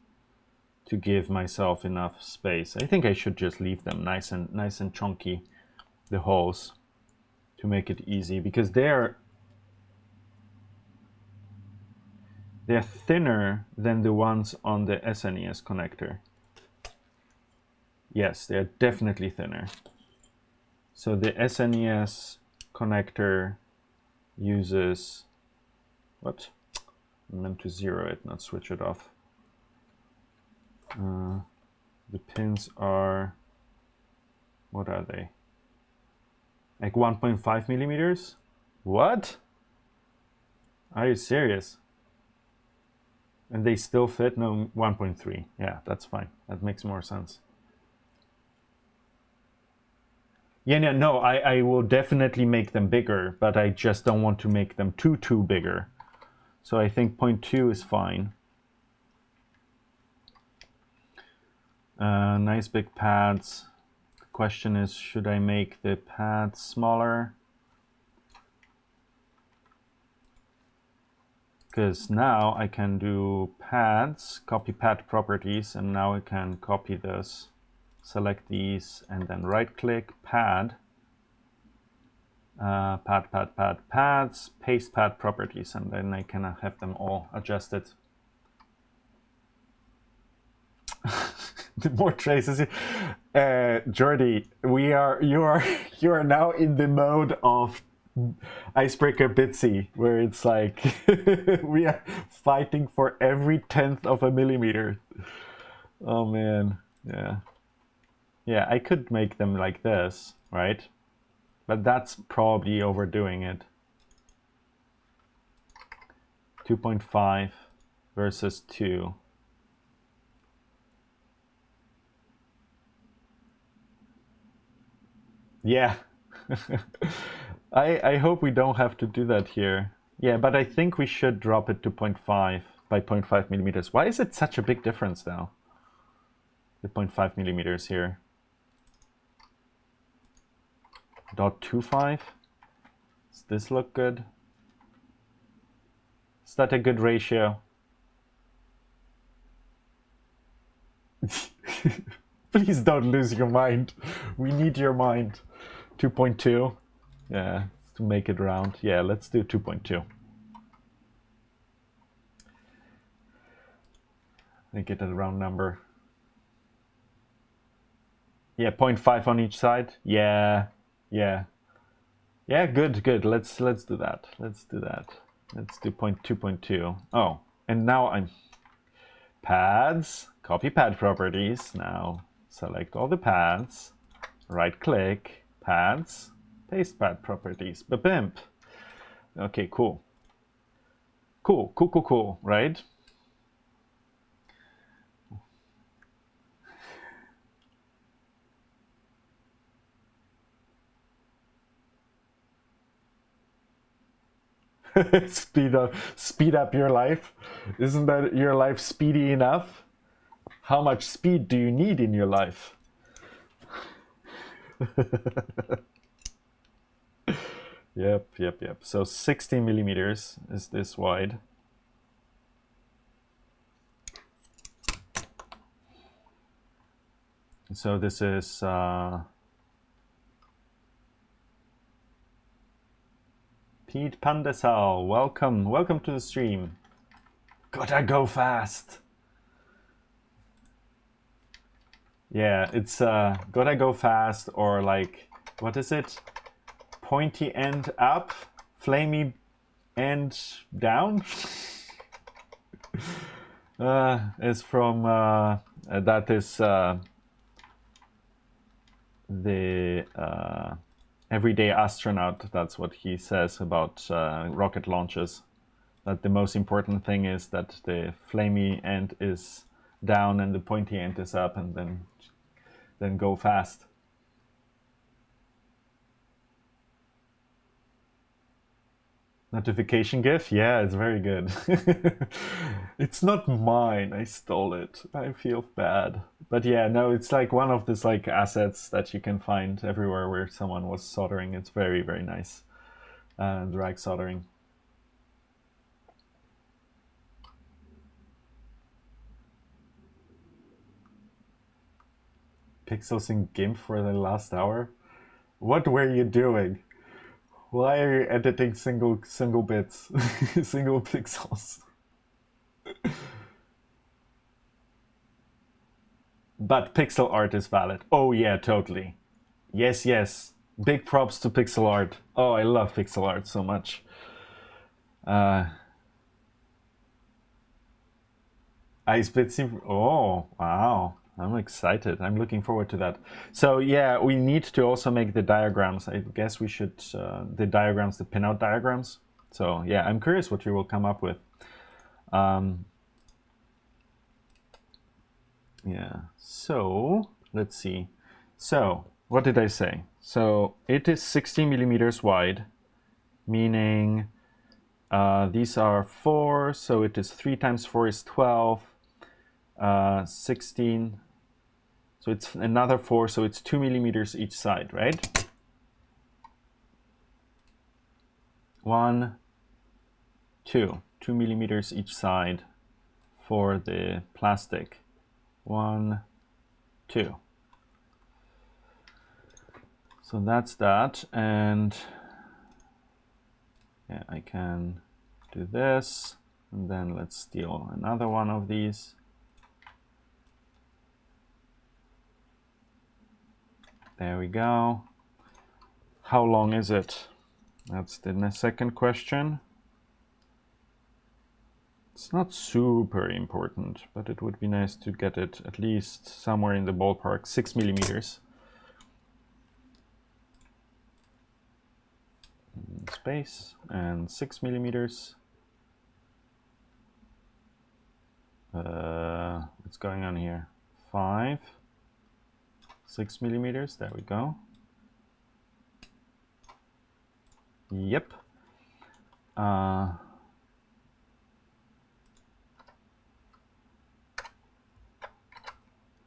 to give myself enough space? I think I should just leave them nice and chunky, the holes, to make it easy, because they're thinner than the ones on the SNES connector. Yes, they're definitely thinner. So the SNES connector uses, what? I meant to zero it, not switch it off. The pins are, what are they? Like 1.5 millimeters? What? Are you serious? And they still fit? No, 1.3. Yeah, that's fine. That makes more sense. Yeah, no, I will definitely make them bigger, but I just don't want to make them too bigger. So I think 0.2 is fine. Nice big pads. The question is, should I make the pads smaller? Because now I can do pads, copy pad properties, and now I can copy this, select these, and then right-click, pad, pads, paste pad properties, and then I can have them all adjusted. More traces. Jordi, you are now in the mode of iCEBreaker Bitsy, where it's like we are fighting for every 1/10 of a millimeter. Oh man, yeah. I could make them like this, right? But that's probably overdoing it. 2.5 versus 2. Yeah. I hope we don't have to do that here. Yeah, but I think we should drop it to 0.5 by 0.5 millimeters. Why is it such a big difference now? The 0.5 millimeters here. 0.25. Does this look good? Is that a good ratio? Please don't lose your mind. We need your mind. 2.2. Yeah, to make it round. Yeah, let's do 2.2. Make it a round number. Yeah, 0.5 on each side. Yeah, yeah. Yeah, good, good. Let's do that. Let's do that. Let's do 2.2. Oh, and now I'm pads, copy pad properties. Now select all the pads, right click, pads, paste pad properties. Ba-bimp. Okay, cool. Cool, cool, cool, cool, right? Speed up your life. Isn't that your life speedy enough? How much speed do you need in your life? Yep. So 60 millimeters is this wide. So this is Pete Pandesal. Welcome to the stream. Gotta go fast. Yeah, it's gotta go fast, or like, what is it? Pointy end up, flamey end down. Is from that is the everyday astronaut. That's what he says about rocket launches. That the most important thing is that the flamey end is down and the pointy end is up, and then go fast. Notification GIF? Yeah, it's very good. It's not mine. I stole it. I feel bad. But yeah, no, it's like one of these like assets that you can find everywhere where someone was soldering. It's very, very nice. Drag soldering. Pixels in GIMP for the last hour? What were you doing? Why are you editing single bits, single pixels? But pixel art is valid. Oh yeah, totally. Yes. Big props to pixel art. Oh, I love pixel art so much. iCEBreaker. Oh, wow. I'm excited. I'm looking forward to that. So yeah, we need to also make the diagrams. I guess we should, the diagrams, the pinout diagrams. So yeah, I'm curious what you will come up with. Yeah, so let's see. So what did I say? So it is 60 millimeters wide, meaning these are 4, so it is 3 times 4 is 12, 16, so it's another 4, so it's 2 millimeters each side, right? 1, 2 millimeters each side for the plastic. 1, 2. So that's that, and yeah, I can do this, and then let's steal another one of these. There we go. How long is it? That's the second question. It's not super important, but it would be nice to get it at least somewhere in the ballpark. 6 millimeters. Space and 6 millimeters. what's going on here? 5, 6 millimeters. There we go. Yep.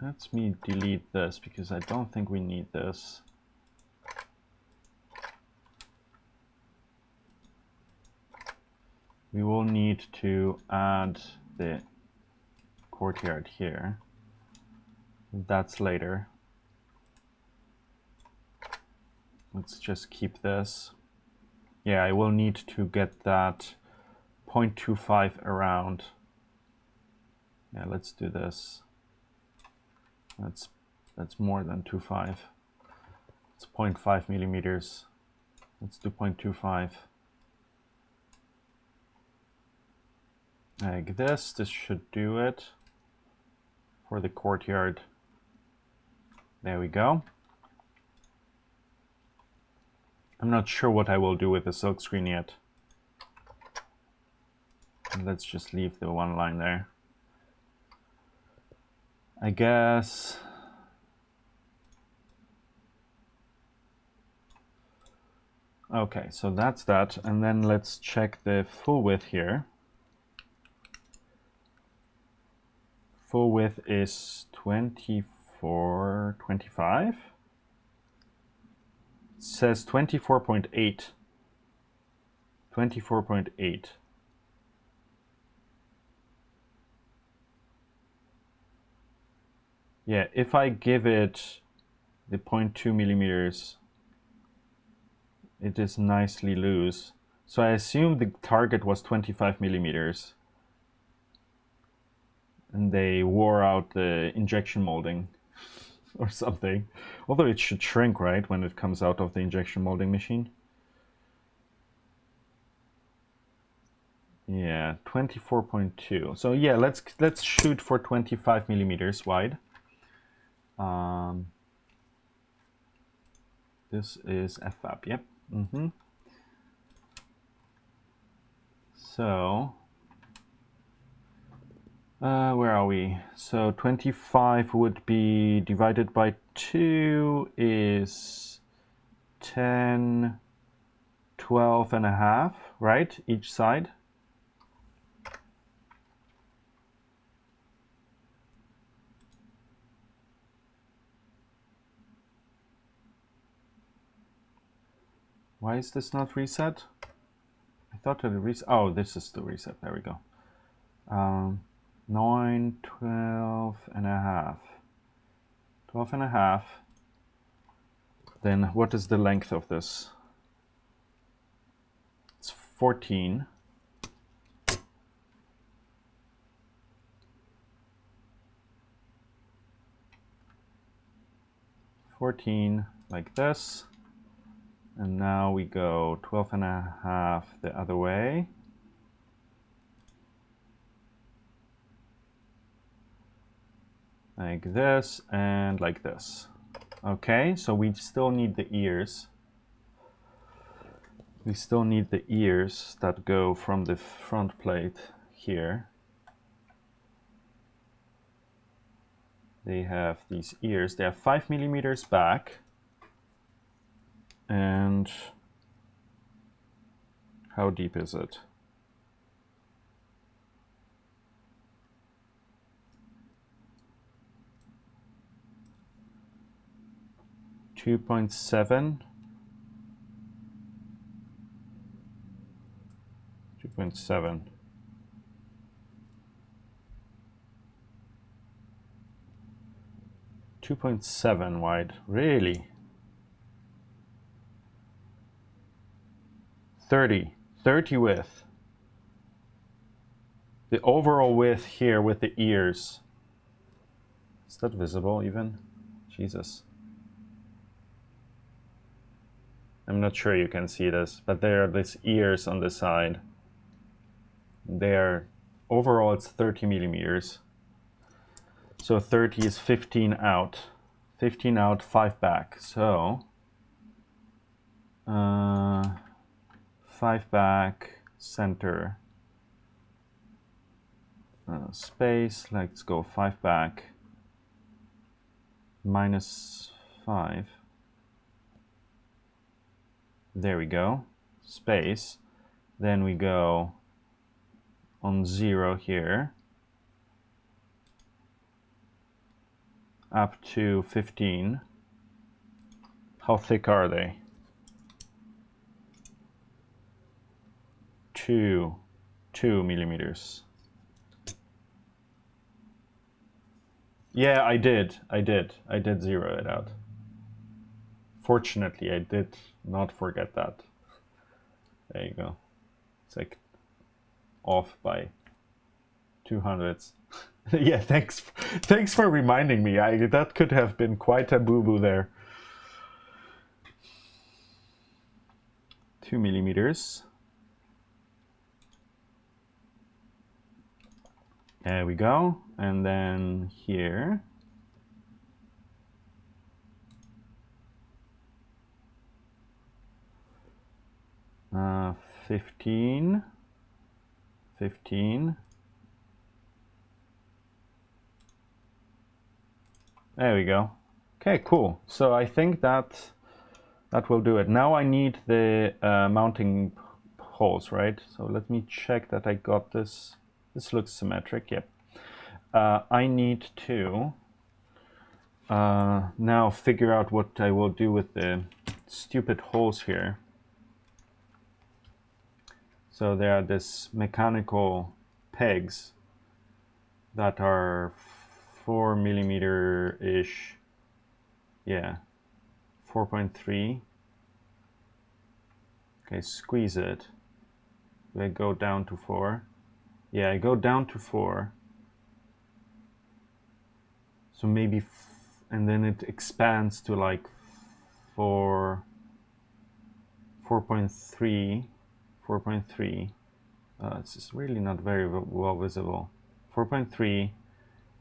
Let me delete this because I don't think we need this. We will need to add the courtyard here. That's later. Let's just keep this. Yeah, I will need to get that 0.25 around. Yeah, let's do this. That's more than 2.5. It's 0.5 millimeters. Let's do 0.25. Like this. This should do it for the courtyard. There we go. I'm not sure what I will do with the silkscreen yet. Let's just leave the one line there. I guess. Okay, so that's that. And then let's check the full width here. Full width is 24, 25. It says 24.8. 24.8. Yeah, if I give it the 0.2 millimeters, it is nicely loose. So I assume the target was 25 millimeters. And they wore out the injection molding or something. Although it should shrink, right, when it comes out of the injection molding machine. Yeah, 24.2. So yeah, let's shoot for 25 millimeters wide. This is FFAB, yep. So where are we? So 25 would be divided by 2 is 10, 12 and a half, right? Each side. Why is this not reset? I thought it reset. Oh, this is the reset. There we go. 9, 12 and a half. 12 and a half. Then what is the length of this? It's 14. Like this. And now we go 12 and a half the other way. Like this and like this. Okay, so we still need the ears. We still need the ears that go from the front plate here. They have these ears. They have 5 millimeters back. And how deep is it? Two 2.7. 2.7. 2.7 wide. Really? 30 width. The overall width here with the ears. Is that visible even? Jesus. I'm not sure you can see this, but there are these ears on the side. They're overall it's 30 millimeters. So 30 is 15 out. 15 out, 5 back. So 5 back, center. space, let's go 5 back, -5. There we go, space. Then we go on 0 here, up to 15. How thick are they? 2 millimeters. Yeah, I did zero it out. Fortunately, I did not forget that. There you go. It's like off by 200ths. Yeah, thanks for reminding me. That could have been quite a boo-boo there. 2 millimeters. There we go. And then here. Uh, 15. There we go. Okay, cool. So I think that will do it. Now I need the mounting holes, right? So let me check that I got this. This looks symmetric, yep. I need to now figure out what I will do with the stupid holes here. So there are these mechanical pegs that are 4 millimeter-ish. Yeah, 4.3. Okay, squeeze it. Do I go down to 4? Yeah, I go down to 4. So maybe, and then it expands to like 4.3. This is really not very well visible. 4.3.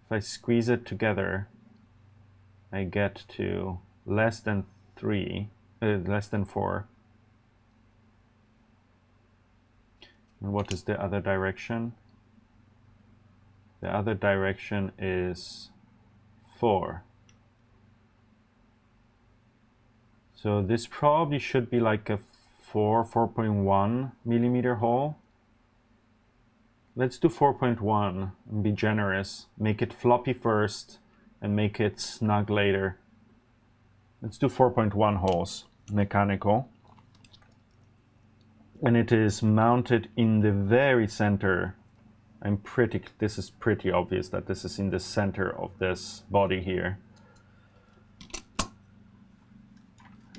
If I squeeze it together, I get to less than 4. And what is the other direction? The other direction is 4. So this probably should be like a 4.1 millimeter hole. Let's do 4.1 and be generous. Make it floppy first and make it snug later. Let's do 4.1 holes, mechanical. And it is mounted in the very center. This is pretty obvious that this is in the center of this body here.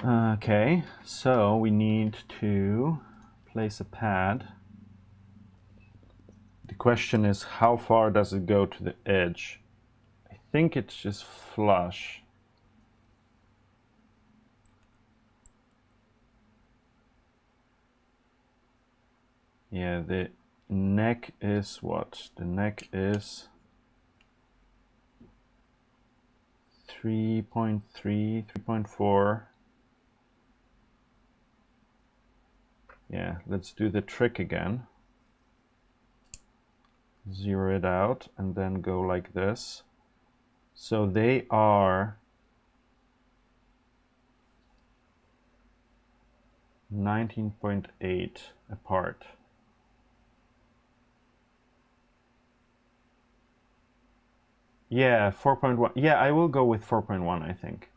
Okay, so we need to place a pad. The question is, how far does it go to the edge? I think it's just flush. Yeah, the neck is what? The neck is 3.3, 3.4. Yeah, let's do the trick again. Zero it out and then go like this. So they are 19.8 apart. Yeah, 4.1. Yeah, I will go with 4.1, I think.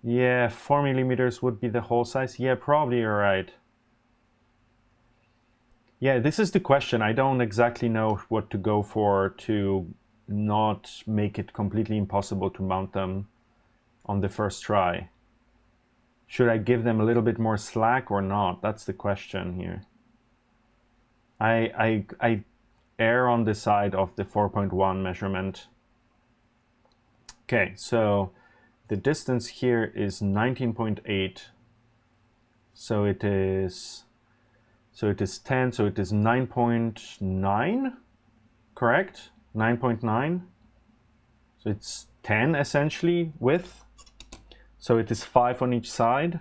Yeah, 4 millimeters would be the hole size. Yeah, probably you're right. Yeah, this is the question. I don't exactly know what to go for to not make it completely impossible to mount them on the first try. Should I give them a little bit more slack or not? That's the question here. I err on the side of the 4.1 measurement. Okay, so the distance here is 19.8. So it is 10, so it is 9.9, correct? 9.9. So it's 10 essentially width. So it is 5 on each side.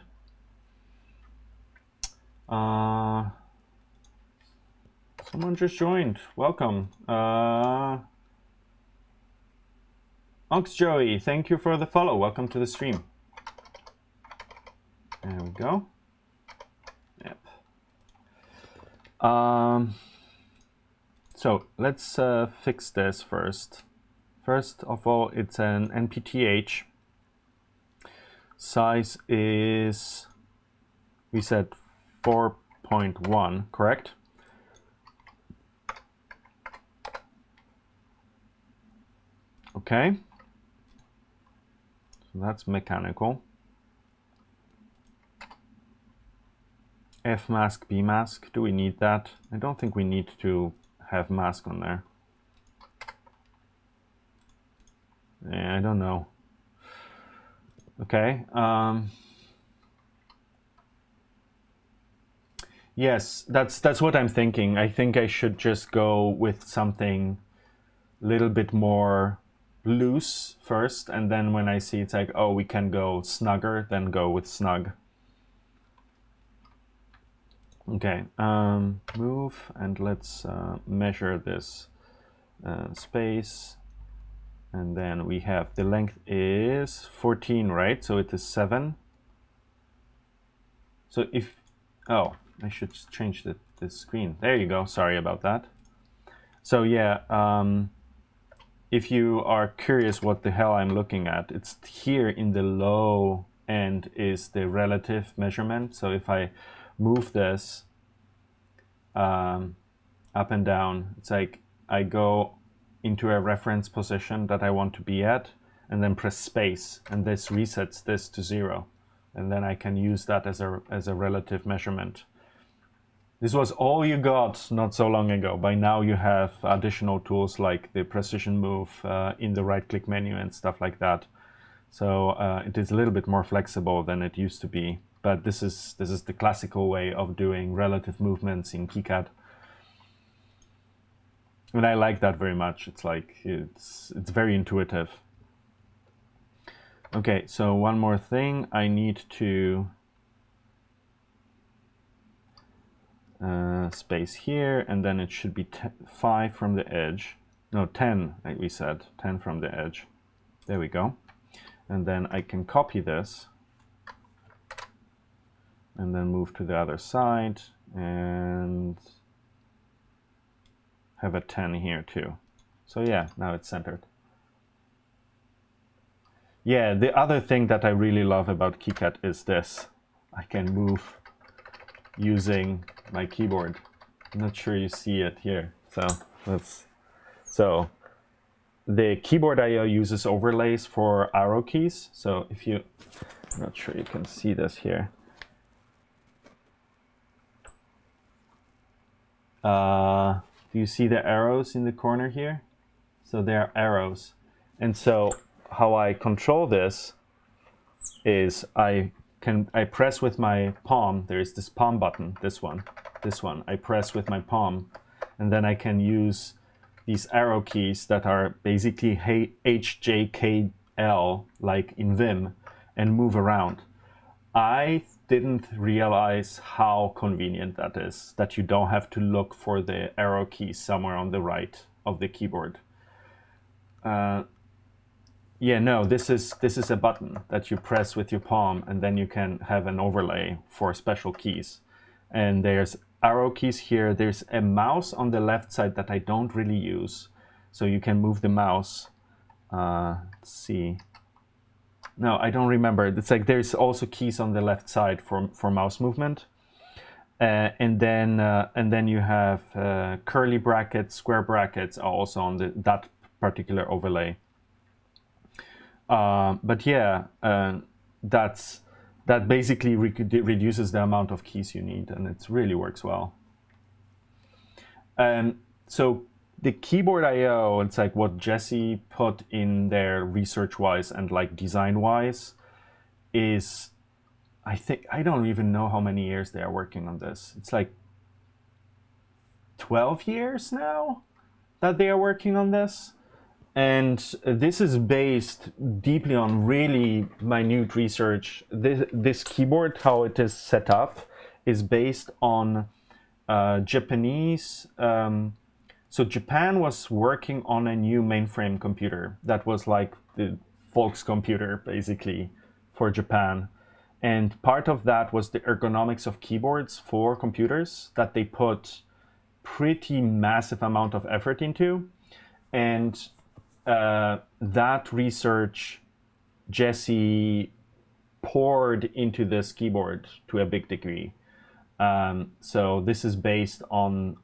Someone just joined. Welcome. Ox Joey, thank you for the follow. Welcome to the stream. There we go. Yep. So let's fix this first. First of all, it's an NPTH. Size is, we said 4.1, correct? Okay. So that's mechanical. F mask, B mask, do we need that? I don't think we need to have mask on there. Yeah, I don't know. Okay. Yes, that's what I'm thinking. I think I should just go with something a little bit more loose first, and then when I see it's like, oh, we can go snugger, then go with snug. Okay, move, and let's measure this space. And then we have the length is 14, right? So it is 7. So if, oh, I should change the screen. There you go, sorry about that. So yeah, if you are curious what the hell I'm looking at, it's here in the low end is the relative measurement. So if I move this up and down, it's like I go into a reference position that I want to be at, and then press space, and this resets this to 0, and then I can use that as a relative measurement. This was all you got not so long ago. By now you have additional tools like the precision move in the right-click menu and stuff like that. So it is a little bit more flexible than it used to be. But this is the classical way of doing relative movements in KiCad. And I like that very much. It's like it's very intuitive. Okay, so one more thing. I need to space here, and then it should be 5 from the edge. No, 10, like we said, 10 from the edge. There we go. And then I can copy this and then move to the other side and have a 10 here too. So yeah, now it's centered. Yeah, the other thing that I really love about KiCad is this. I can move using my keyboard. I'm not sure you see it here. So the keyboard I/O uses overlays for arrow keys. So if you, I'm not sure you can see this here. Do you see the arrows in the corner here? So they are arrows. And so how I control this is I press with my palm. There is this palm button, this one. I press with my palm, and then I can use these arrow keys that are basically H, J, K, L, like in Vim, and move around. I didn't realize how convenient that is, that you don't have to look for the arrow keys somewhere on the right of the keyboard. Yeah, no, this is a button that you press with your palm, and then you can have an overlay for special keys. And there's arrow keys here. There's a mouse on the left side that I don't really use. So you can move the mouse. Let's see. No, I don't remember. It's like there's also keys on the left side for mouse movement. And then you have curly brackets, square brackets are also on that particular overlay. But yeah, that basically reduces the amount of keys you need, and it really works well. So the keyboard I/O, it's like what Jesse put in there research-wise and like design-wise is, I think, I don't even know how many years they are working on this. It's like 12 years now that they are working on this. And this is based deeply on really minute research. This keyboard, how it is set up, is based on Japanese. So Japan was working on a new mainframe computer that was like the Volkscomputer, basically, for Japan. And part of that was the ergonomics of keyboards for computers that they put pretty massive amount of effort into. And that research Jesse poured into this keyboard to a big degree. So this is based on,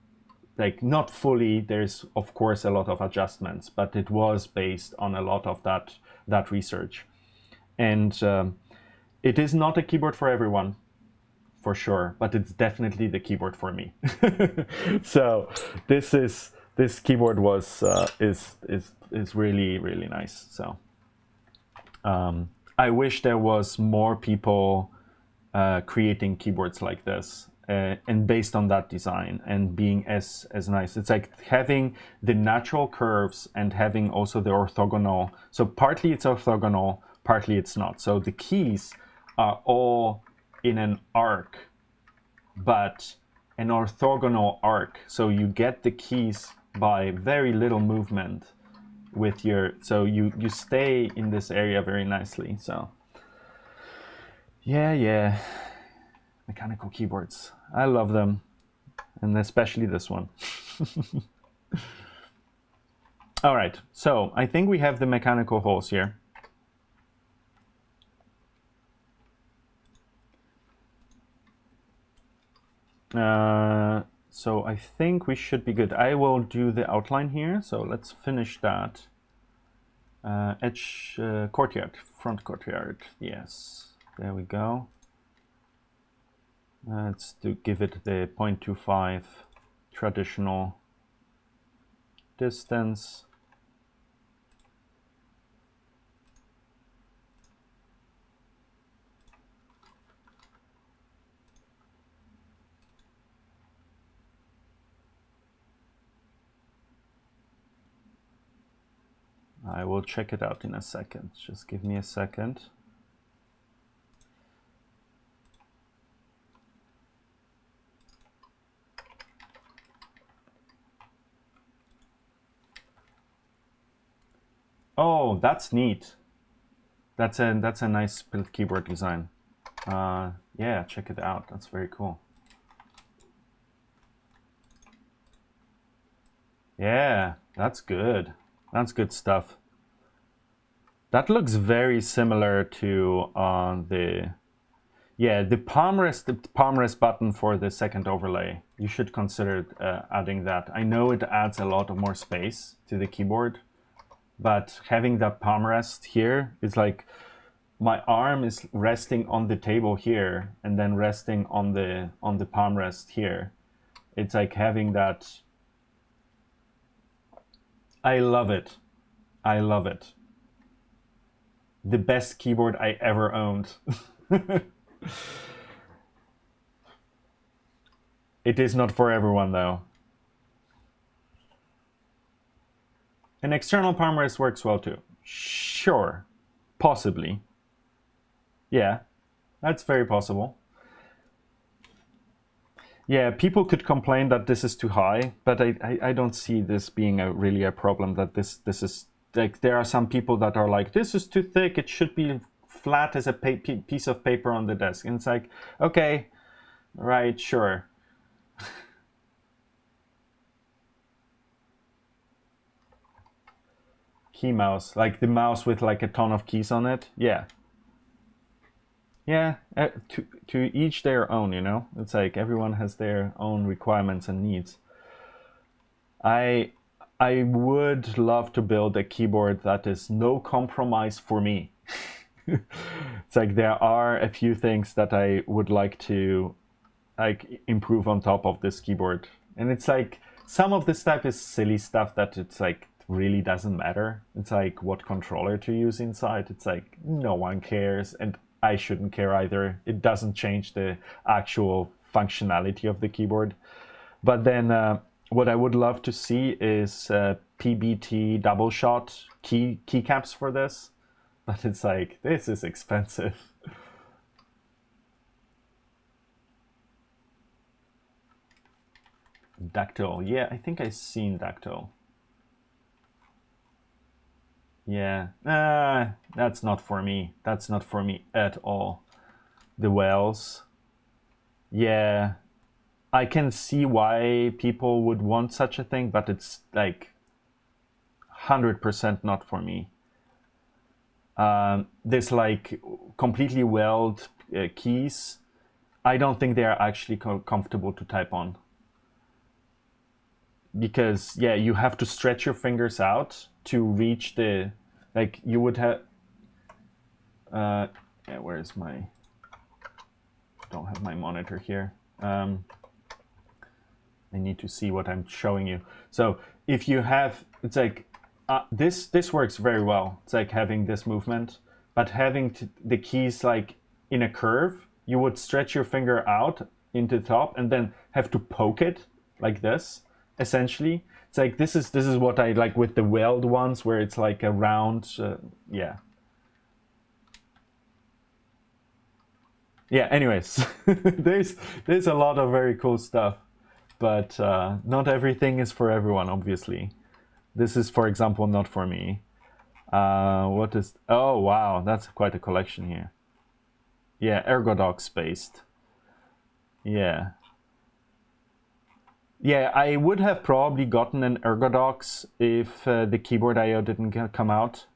like, not fully, there's of course a lot of adjustments, but it was based on a lot of that research. And it is not a keyboard for everyone, for sure, but it's definitely the keyboard for me. So this keyboard was is really, really nice. So I wish there was more people creating keyboards like this and based on that design and being as nice. It's like having the natural curves and having also the orthogonal. So partly it's orthogonal, partly it's not. So the keys are all in an arc, but an orthogonal arc. So you get the keys by very little movement with your, so you stay in this area very nicely. So yeah, mechanical keyboards, I love them, and especially this one. All right, so I think we have the mechanical holes here. So I think we should be good. I will do the outline here, so let's finish that. Edge courtyard, front courtyard, yes, there we go. Let's give it the 0.25 traditional distance. I will check it out in a second. Just give me a second. Oh, that's neat. That's a nice built keyboard design. Yeah, check it out. That's very cool. Yeah, that's good. That's good stuff. That looks very similar to the palm rest button for the second overlay. You should consider adding that. I know it adds a lot of more space to the keyboard, but having that palm rest here is like my arm is resting on the table here and then resting on the palm rest here. It's like having that. I love it. I love it. The best keyboard I ever owned. It is not for everyone, though. An external palm rest works well too. Sure, possibly. Yeah, that's very possible. Yeah, people could complain that this is too high, but I don't see this being really a problem. That this is like, there are some people that are like, this is too thick. It should be flat as a piece of paper on the desk. And it's like, okay, right, sure. Key mouse, like the mouse with like a ton of keys on it. Yeah. Yeah, to each their own, you know? It's like everyone has their own requirements and needs. I would love to build a keyboard that is no compromise for me. It's like there are a few things that I would like to like improve on top of this keyboard. And it's like some of this stuff is silly stuff that it's like really doesn't matter. It's like what controller to use inside. It's like no one cares, and I shouldn't care either. It doesn't change the actual functionality of the keyboard. But then what I would love to see is PBT double shot keycaps for this, but it's like, this is expensive. Dactyl, yeah, I think I've seen Dactyl. Yeah, that's not for me. That's not for me at all. The wells, yeah, I can see why people would want such a thing, but it's like 100% not for me. This like completely weld keys, I don't think they are actually comfortable to type on. Because yeah, you have to stretch your fingers out to reach the, like you would have. Yeah, where is my? Don't have my monitor here. I need to see what I'm showing you. So if you have, it's like this works very well. It's like having this movement, but having the keys like in a curve, you would stretch your finger out into the top and then have to poke it like this. Essentially, it's like this is what I like with the weld ones, where it's like a round, yeah. Yeah. Anyways, there's a lot of very cool stuff, but not everything is for everyone. Obviously, this is, for example, not for me. What is? Oh wow, that's quite a collection here. Yeah, Ergodox based. Yeah. Yeah, I would have probably gotten an Ergodox if the keyboard I/O didn't come out.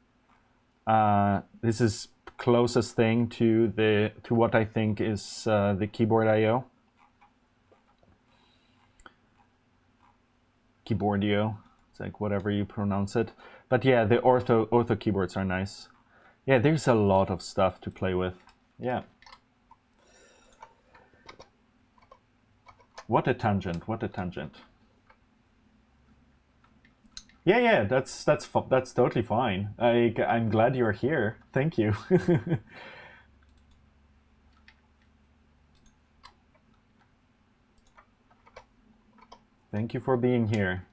This is closest thing to what I think is the keyboard I/O. Keyboardio, it's like whatever you pronounce it. But yeah, the ortho keyboards are nice. Yeah, there's a lot of stuff to play with. Yeah. What a tangent! What a tangent! Yeah, that's totally fine. I'm glad you're here. Thank you. Thank you for being here.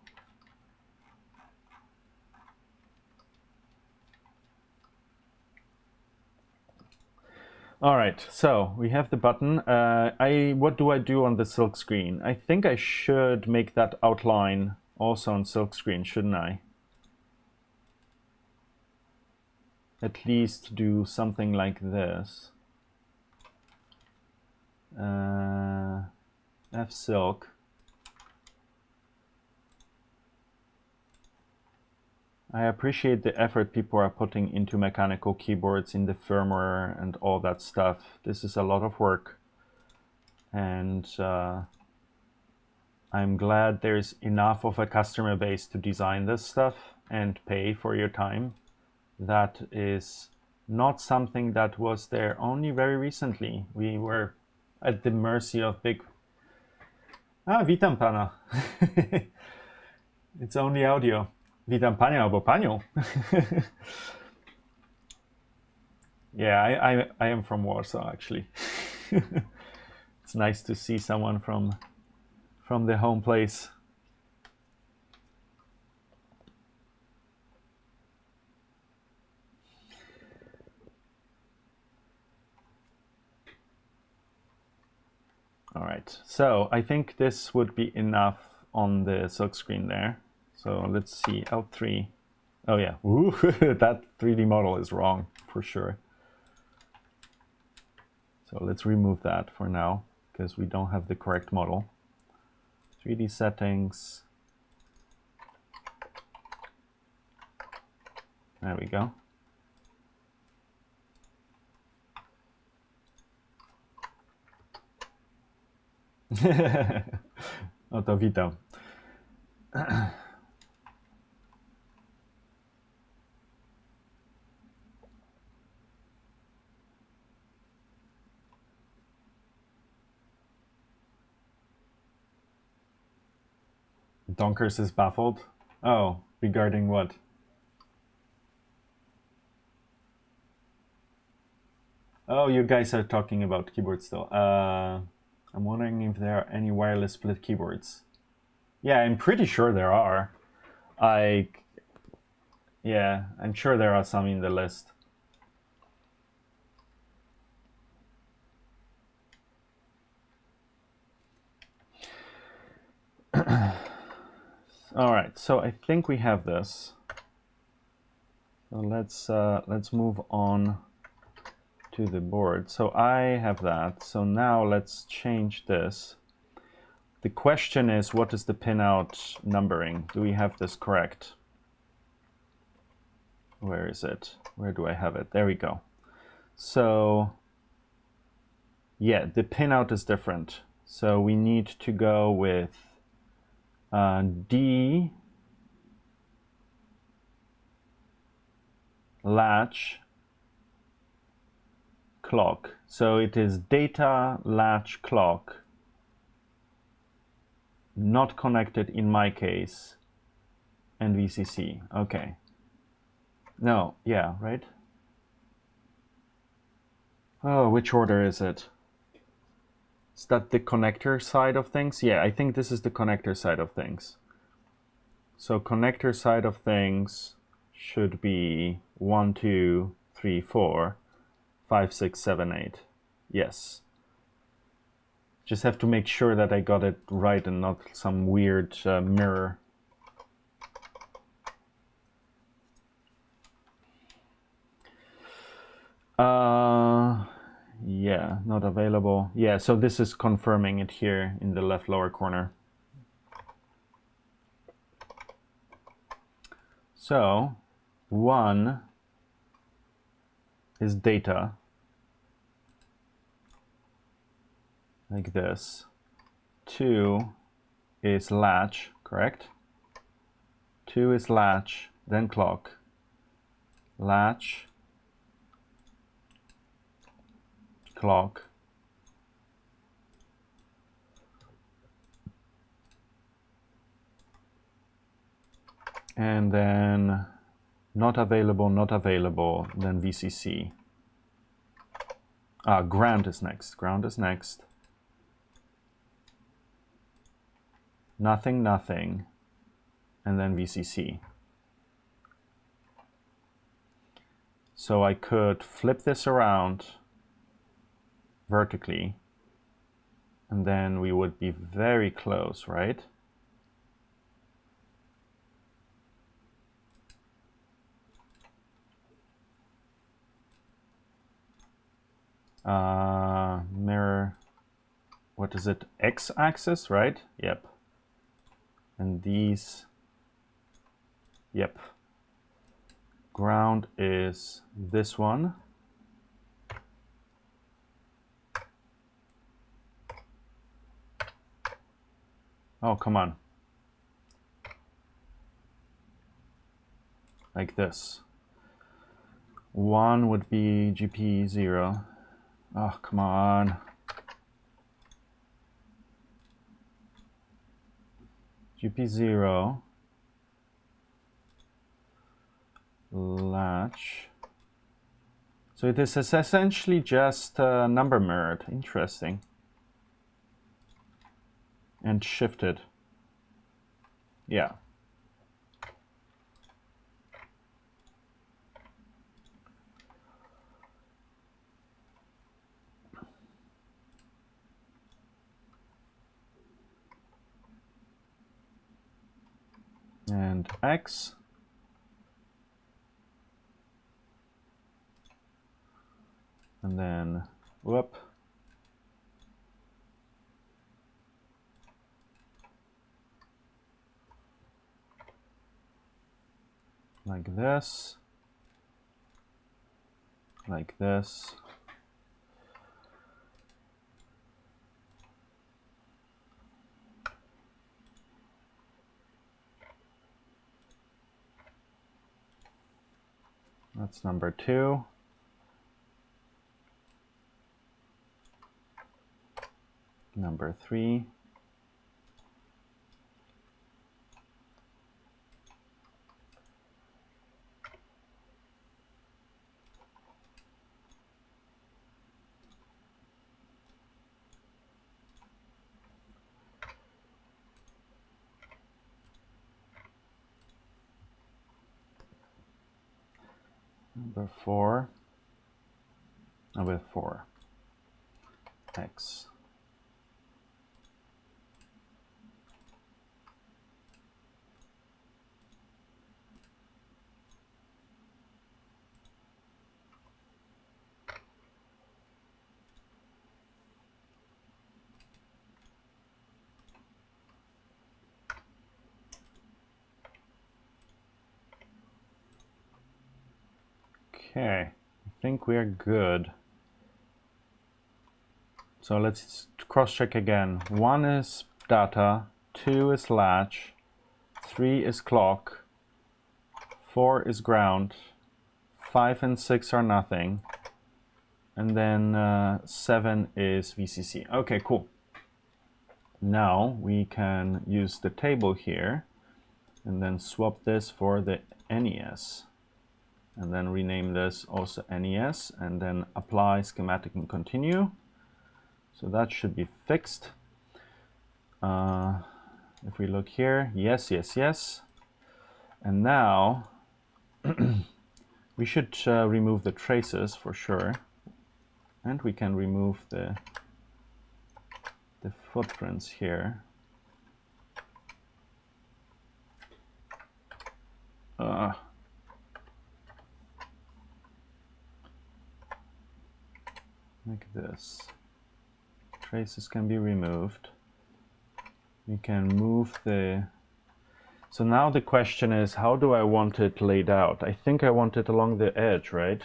All right, so we have the button. What do I do on the silk screen? I think I should make that outline also on silk screen, shouldn't I? At least do something like this. F silk. I appreciate the effort people are putting into mechanical keyboards in the firmware and all that stuff. This is a lot of work, and I'm glad there's enough of a customer base to design this stuff and pay for your time. That is not something that was there only very recently. We were at the mercy of big... witam pana. It's only audio. Witam panią albo panią. Yeah, I am from Warsaw, actually. It's nice to see someone from the home place. All right, so I think this would be enough on the silk screen there. So let's see, L3. Oh yeah, ooh, that 3D model is wrong for sure. So let's remove that for now, because we don't have the correct model. 3D settings. There we go. No to witam. Donkers is baffled. Oh, regarding what? Oh, you guys are talking about keyboards still. I'm wondering if there are any wireless split keyboards. Yeah, I'm pretty sure there are. Yeah, I'm sure there are some in the list. All right, so I think we have this. So let's move on to the board. So I have that. So now let's change this. The question is, what is the pinout numbering? Do we have this correct? Where is it? Where do I have it? There we go. So yeah, the pinout is different. So we need to go with D latch clock. So it is data latch clock, not connected in my case, and VCC. Okay. No, yeah, right? Oh, which order is it? Is that the connector side of things? Yeah, I think this is the connector side of things. So connector side of things should be 1, 2, 3, 4, 5, 6, 7, 8. Yes. Just have to make sure that I got it right and not some weird mirror. Yeah, not available. Yeah, so this is confirming it here in the left lower corner. So 1 is data, like this. 2 is latch, correct? 2 is latch, then clock. Latch, clock. And then not available, then VCC. Ground is next. Ground is next. Nothing, nothing, and then VCC. So I could flip this around vertically, and then we would be very close, right? Mirror, what is it? X-axis, right? Yep. And these, yep. Ground is this one. Oh, come on. Like this. 1 would be GP 0. Oh, come on. GP 0. Latch. So it is essentially just number mirrored. Interesting. And shifted. Yeah. And X. And then, whoop. Like this. Like this. That's number 2. Number 3. number 4 x. Okay, I think we are good. So let's cross-check again. 1 is data, 2 is latch, 3 is clock, 4 is ground, 5 and 6 are nothing, and then 7 is VCC. Okay, cool. Now we can use the table here and then swap this for the NES. And then rename this also NES, and then apply schematic and continue. So that should be fixed. If we look here, yes, yes, yes. And now we should remove the traces for sure. And we can remove the footprints here. Like this. Traces can be removed. We can move the... So now the question is, how do I want it laid out? I think I want it along the edge, right?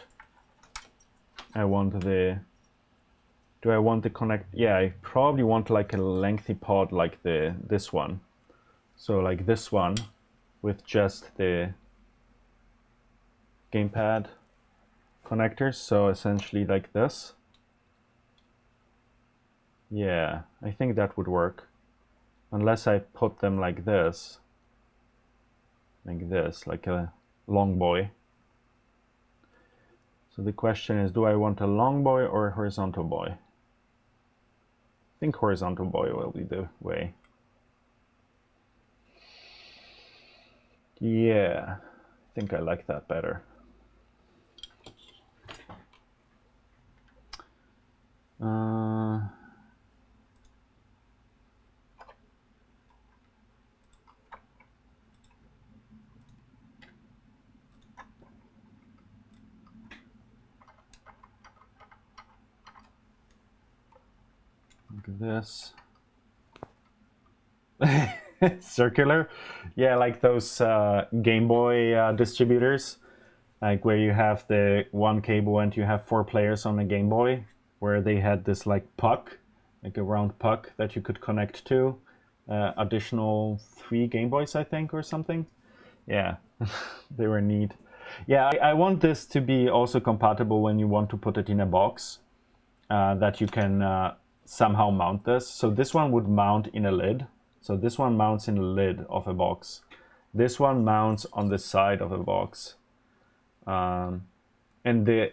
I want the... Do I want the connect? Yeah, I probably want like a lengthy pod like this one. So like this one with just the gamepad connectors. So essentially like this. Yeah, I think that would work. Unless I put them like this, like a long boy. So the question is, do I want a long boy or a horizontal boy? I think horizontal boy will be the way. Yeah, I think I like that better. Look at this. Circular? Yeah, like those Game Boy distributors, like where you have the one cable and you have 4 players on a Game Boy, where they had this like puck, like a round puck that you could connect to. Additional 3 Game Boys, I think, or something. Yeah, they were neat. Yeah, I want this to be also compatible when you want to put it in a box, that you can somehow mount this. So this one would mount in a lid. So this one mounts in the lid of a box. This one mounts on the side of a box. And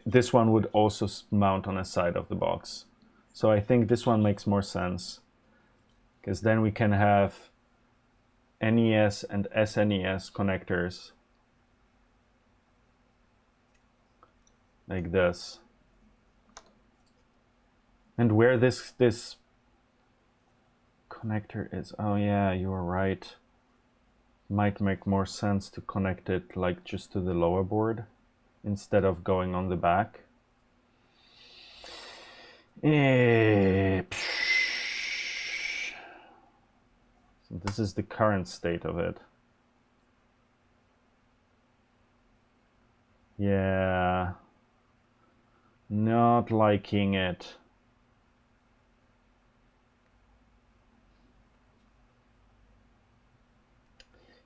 this one would also mount on the side of the box. So I think this one makes more sense, because then we can have NES and SNES connectors like this. And where this connector is, oh yeah, you are right. Might make more sense to connect it like just to the lower board instead of going on the back. So this is the current state of it. Yeah, not liking it.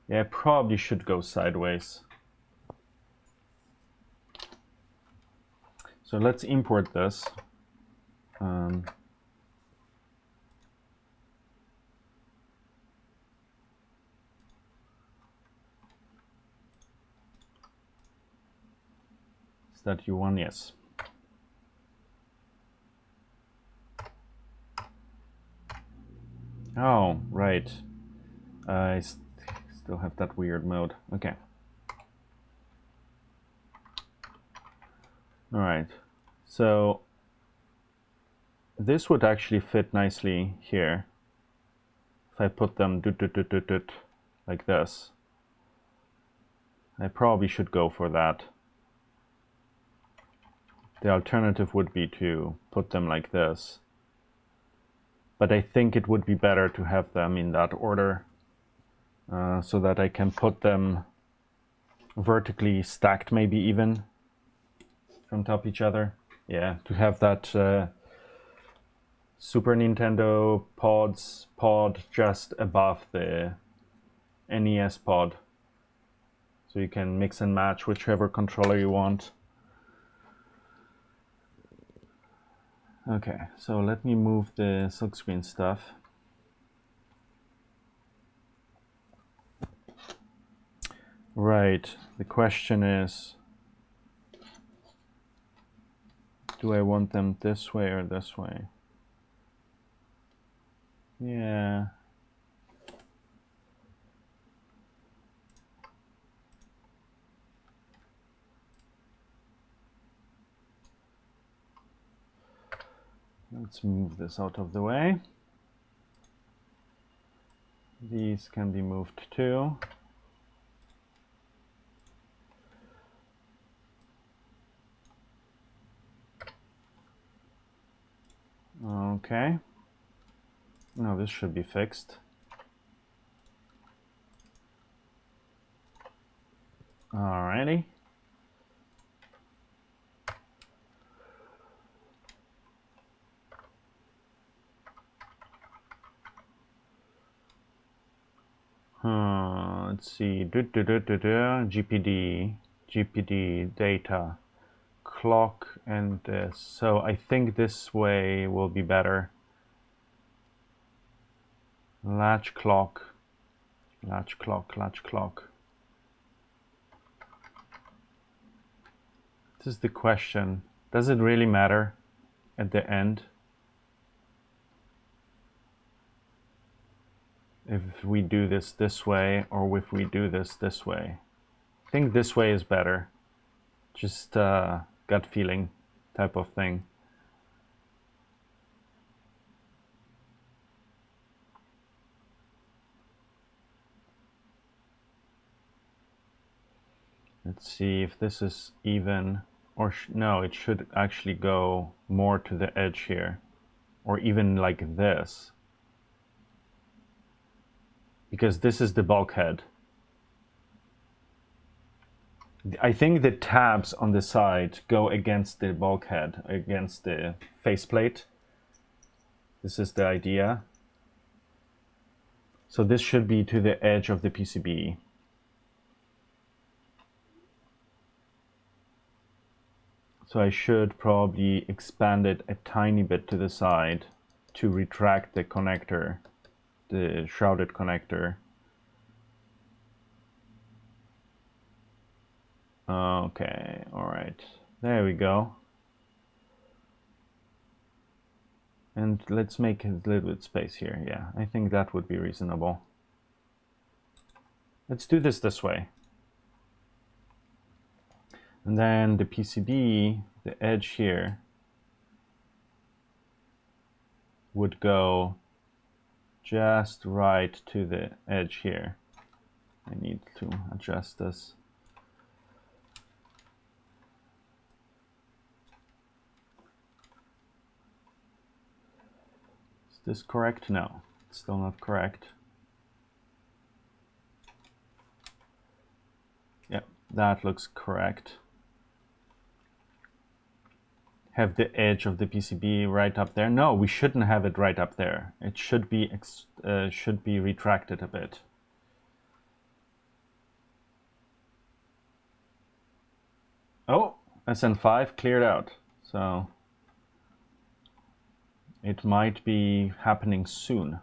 Yeah, I probably should go sideways. So let's import this. Is that U1? Yes. Oh, right. I still have that weird mode. Okay. All right, so this would actually fit nicely here if I put them like this. I probably should go for that. The alternative would be to put them like this, but I think it would be better to have them in that order, so that I can put them vertically stacked, maybe even from top each other. Yeah, to have that Super Nintendo pod just above the NES pod, so you can mix and match whichever controller you want. Okay, so let me move the silkscreen stuff. Right, the question is, do I want them this way or this way? Yeah. Let's move this out of the way. These can be moved too. Okay. Now this should be fixed. Alrighty. Let's see. GPD data, clock, and this. So I think this way will be better. Latch clock. Latch clock. This is the question. Does it really matter at the end if we do this way or if we do this way? I think this way is better. Just gut feeling type of thing. Let's see if this is even, or no, it should actually go more to the edge here, or even like this, because this is the bulkhead. I think the tabs on the side go against the bulkhead, against the faceplate. This is the idea. So this should be to the edge of the PCB. So I should probably expand it a tiny bit to the side to retract the connector, the shrouded connector. Okay, all right, there we go. And let's make a little bit space here. Yeah, I think that would be reasonable. Let's do this way. And then the PCB, the edge here, would go just right to the edge here. I need to adjust this. Is this correct? No, it's still not correct. Yep, that looks correct. Have the edge of the PCB right up there. No, we shouldn't have it right up there. It should be retracted a bit. Oh, SN5 cleared out. So it might be happening soon.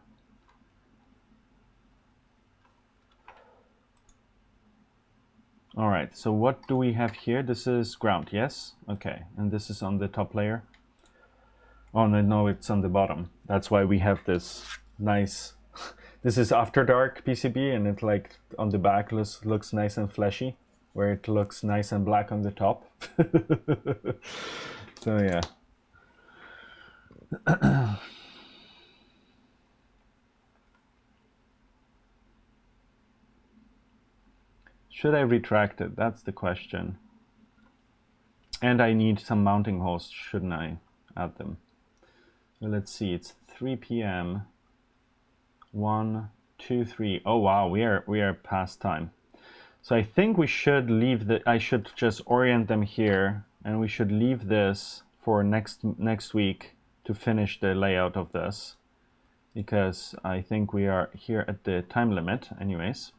All right, so what do we have here? This is ground, yes? Okay, and this is on the top layer. Oh, no, it's on the bottom. That's why we have this nice, this is After Dark PCB, and it like on the back looks nice and fleshy. where it looks nice and black on the top. So yeah. Should I retract it? That's the question. And I need some mounting holes, shouldn't I add them? Well, let's see, it's 3 p.m. 1, 2, 3. Oh wow, we are past time. So I think we should leave I should just orient them here, and we should leave this for next week to finish the layout of this, because I think we are here at the time limit anyways.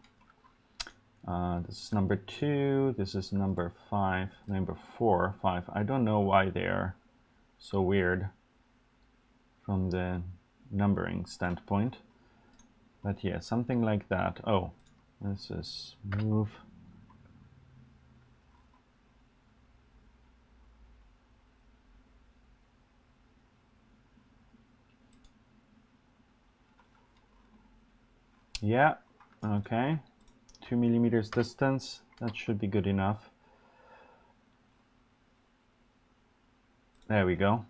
This is number 2, this is number 5, number 4, 5. I don't know why they are so weird from the numbering standpoint, but yeah, something like that. Oh, this is move. Yeah, okay. 2 millimeters distance, that should be good enough. There we go.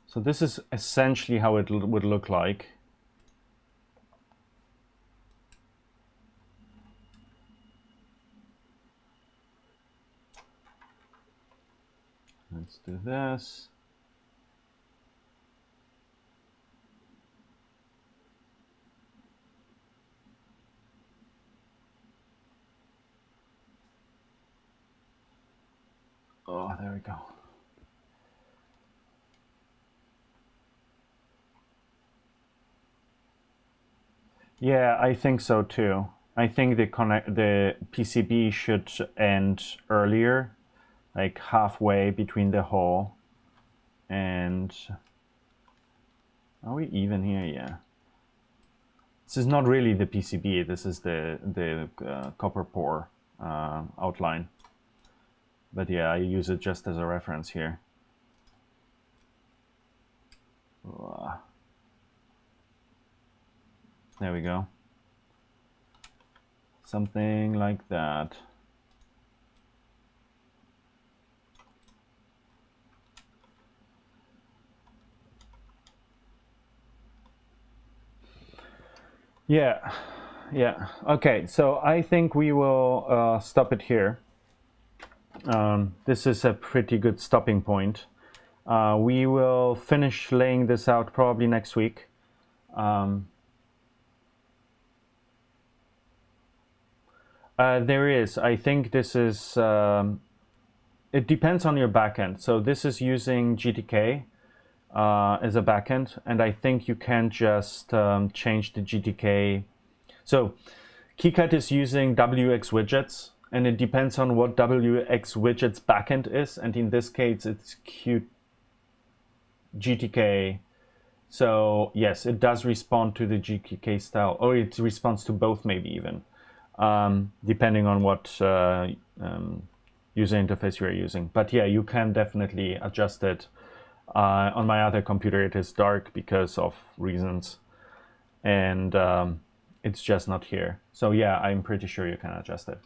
So this is essentially how it would look like. Let's do this. Oh, there we go. Yeah, I think so too. I think the PCB should end earlier, like halfway between the hole. And are we even here? Yeah. This is not really the PCB. This is the copper pore outline. But yeah, I use it just as a reference here. There we go. Something like that. Yeah, yeah. Okay, so I think we will stop it here. This is a pretty good stopping point. We will finish laying this out probably next week. There is. I think this is. It depends on your backend. So this is using GTK as a backend, and I think you can just change the GTK. So KiCad is using WX widgets, and it depends on what WX widgets backend is, and in this case it's GTK. So yes, it does respond to the GTK style, or it responds to both maybe even, depending on what user interface you're using. But yeah, you can definitely adjust it. On my other computer it is dark because of reasons, and it's just not here. So yeah, I'm pretty sure you can adjust it.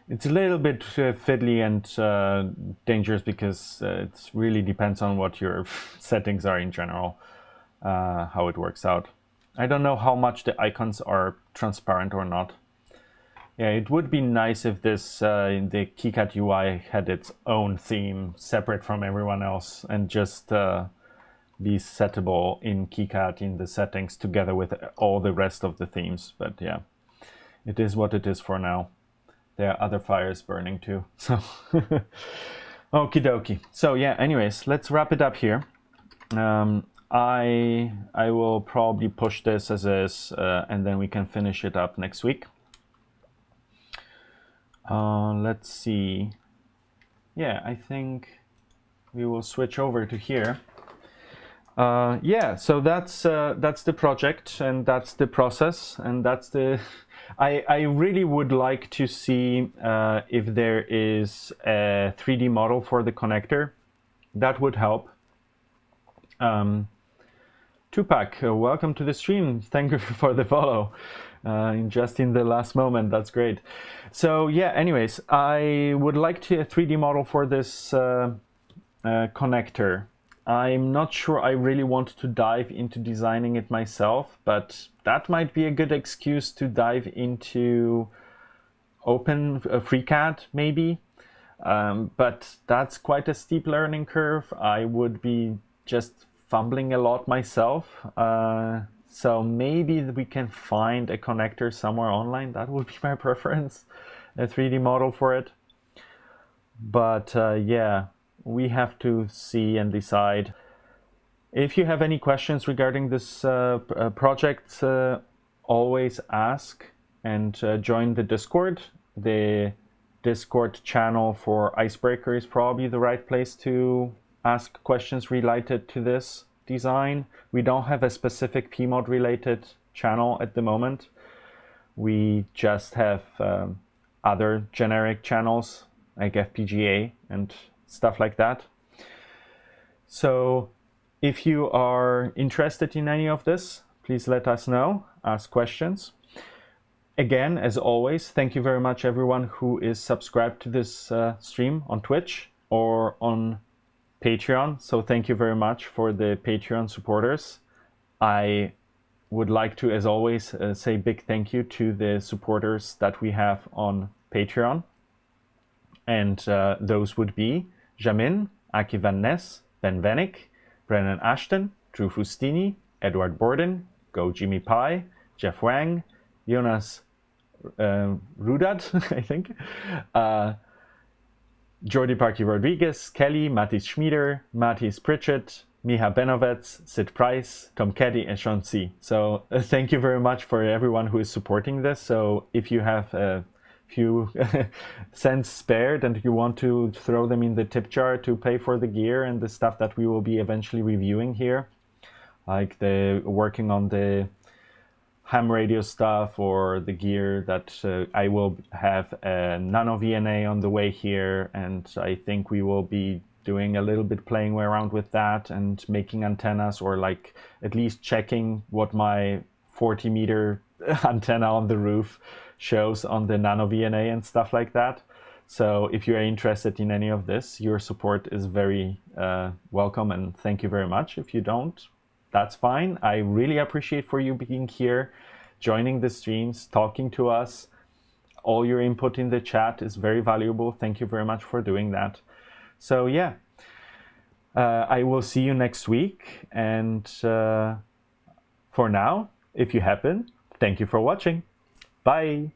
It's a little bit fiddly and dangerous because it really depends on what your settings are in general, how it works out. I don't know how much the icons are transparent or not. Yeah, it would be nice if this the KiCad UI had its own theme separate from everyone else and just be settable in KiCad in the settings together with all the rest of the themes. But yeah, it is what it is for now. There are other fires burning too. So okie dokie. So yeah, anyways, let's wrap it up here. I will probably push this as is, and then we can finish it up next week. Let's see. Yeah, I think we will switch over to here. Yeah, so that's the project, and that's the process, and that's the. I really would like to see if there is a 3D model for the connector. That would help Tupac, welcome to the stream. Thank you for the follow. Just in the last moment, that's great. So yeah, anyways, I would like to 3D model for this connector. I'm not sure I really want to dive into designing it myself, but that might be a good excuse to dive into open FreeCAD maybe. But that's quite a steep learning curve. I would be just fumbling a lot myself. So maybe we can find a connector somewhere online. That would be my preference, a 3D model for it. But yeah, we have to see and decide. If you have any questions regarding this project, always ask and join the Discord. The Discord channel for iCEBreaker is probably the right place to ask questions related to this design. We don't have a specific Pmod related channel at the moment. We just have other generic channels like FPGA and stuff like that. So if you are interested in any of this, please let us know, ask questions. Again, as always, thank you very much everyone who is subscribed to this stream on Twitch or on Patreon. So thank you very much for the Patreon supporters. I would like to, as always, say big thank you to the supporters that we have on Patreon. And those would be Jamin, Aki Van Ness, Ben Vanik, Brennan Ashton, Drew Fustini, Edward Borden, Go Jimmy Pie, Jeff Wang, Jonas Rudad, I think, Jordi Parky Rodriguez, Kelly, Matis Schmieder, Matis Pritchett, Miha Benovets, Sid Price, Tom Keddy, and Sean C. So thank you very much for everyone who is supporting this. So if you have a few cents spared and you want to throw them in the tip jar to pay for the gear and the stuff that we will be eventually reviewing here, like the working on the ham radio stuff or the gear that I will have a nano VNA on the way here, and I think we will be doing a little bit playing around with that and making antennas, or like at least checking what my 40-meter antenna on the roof shows on the nano VNA and stuff like that. So if you are interested in any of this, your support is very welcome, and thank you very much. If you don't, that's fine. I really appreciate for you being here, joining the streams, talking to us. All your input in the chat is very valuable. Thank you very much for doing that. So yeah, I will see you next week. And for now, if you happen, thank you for watching. Bye.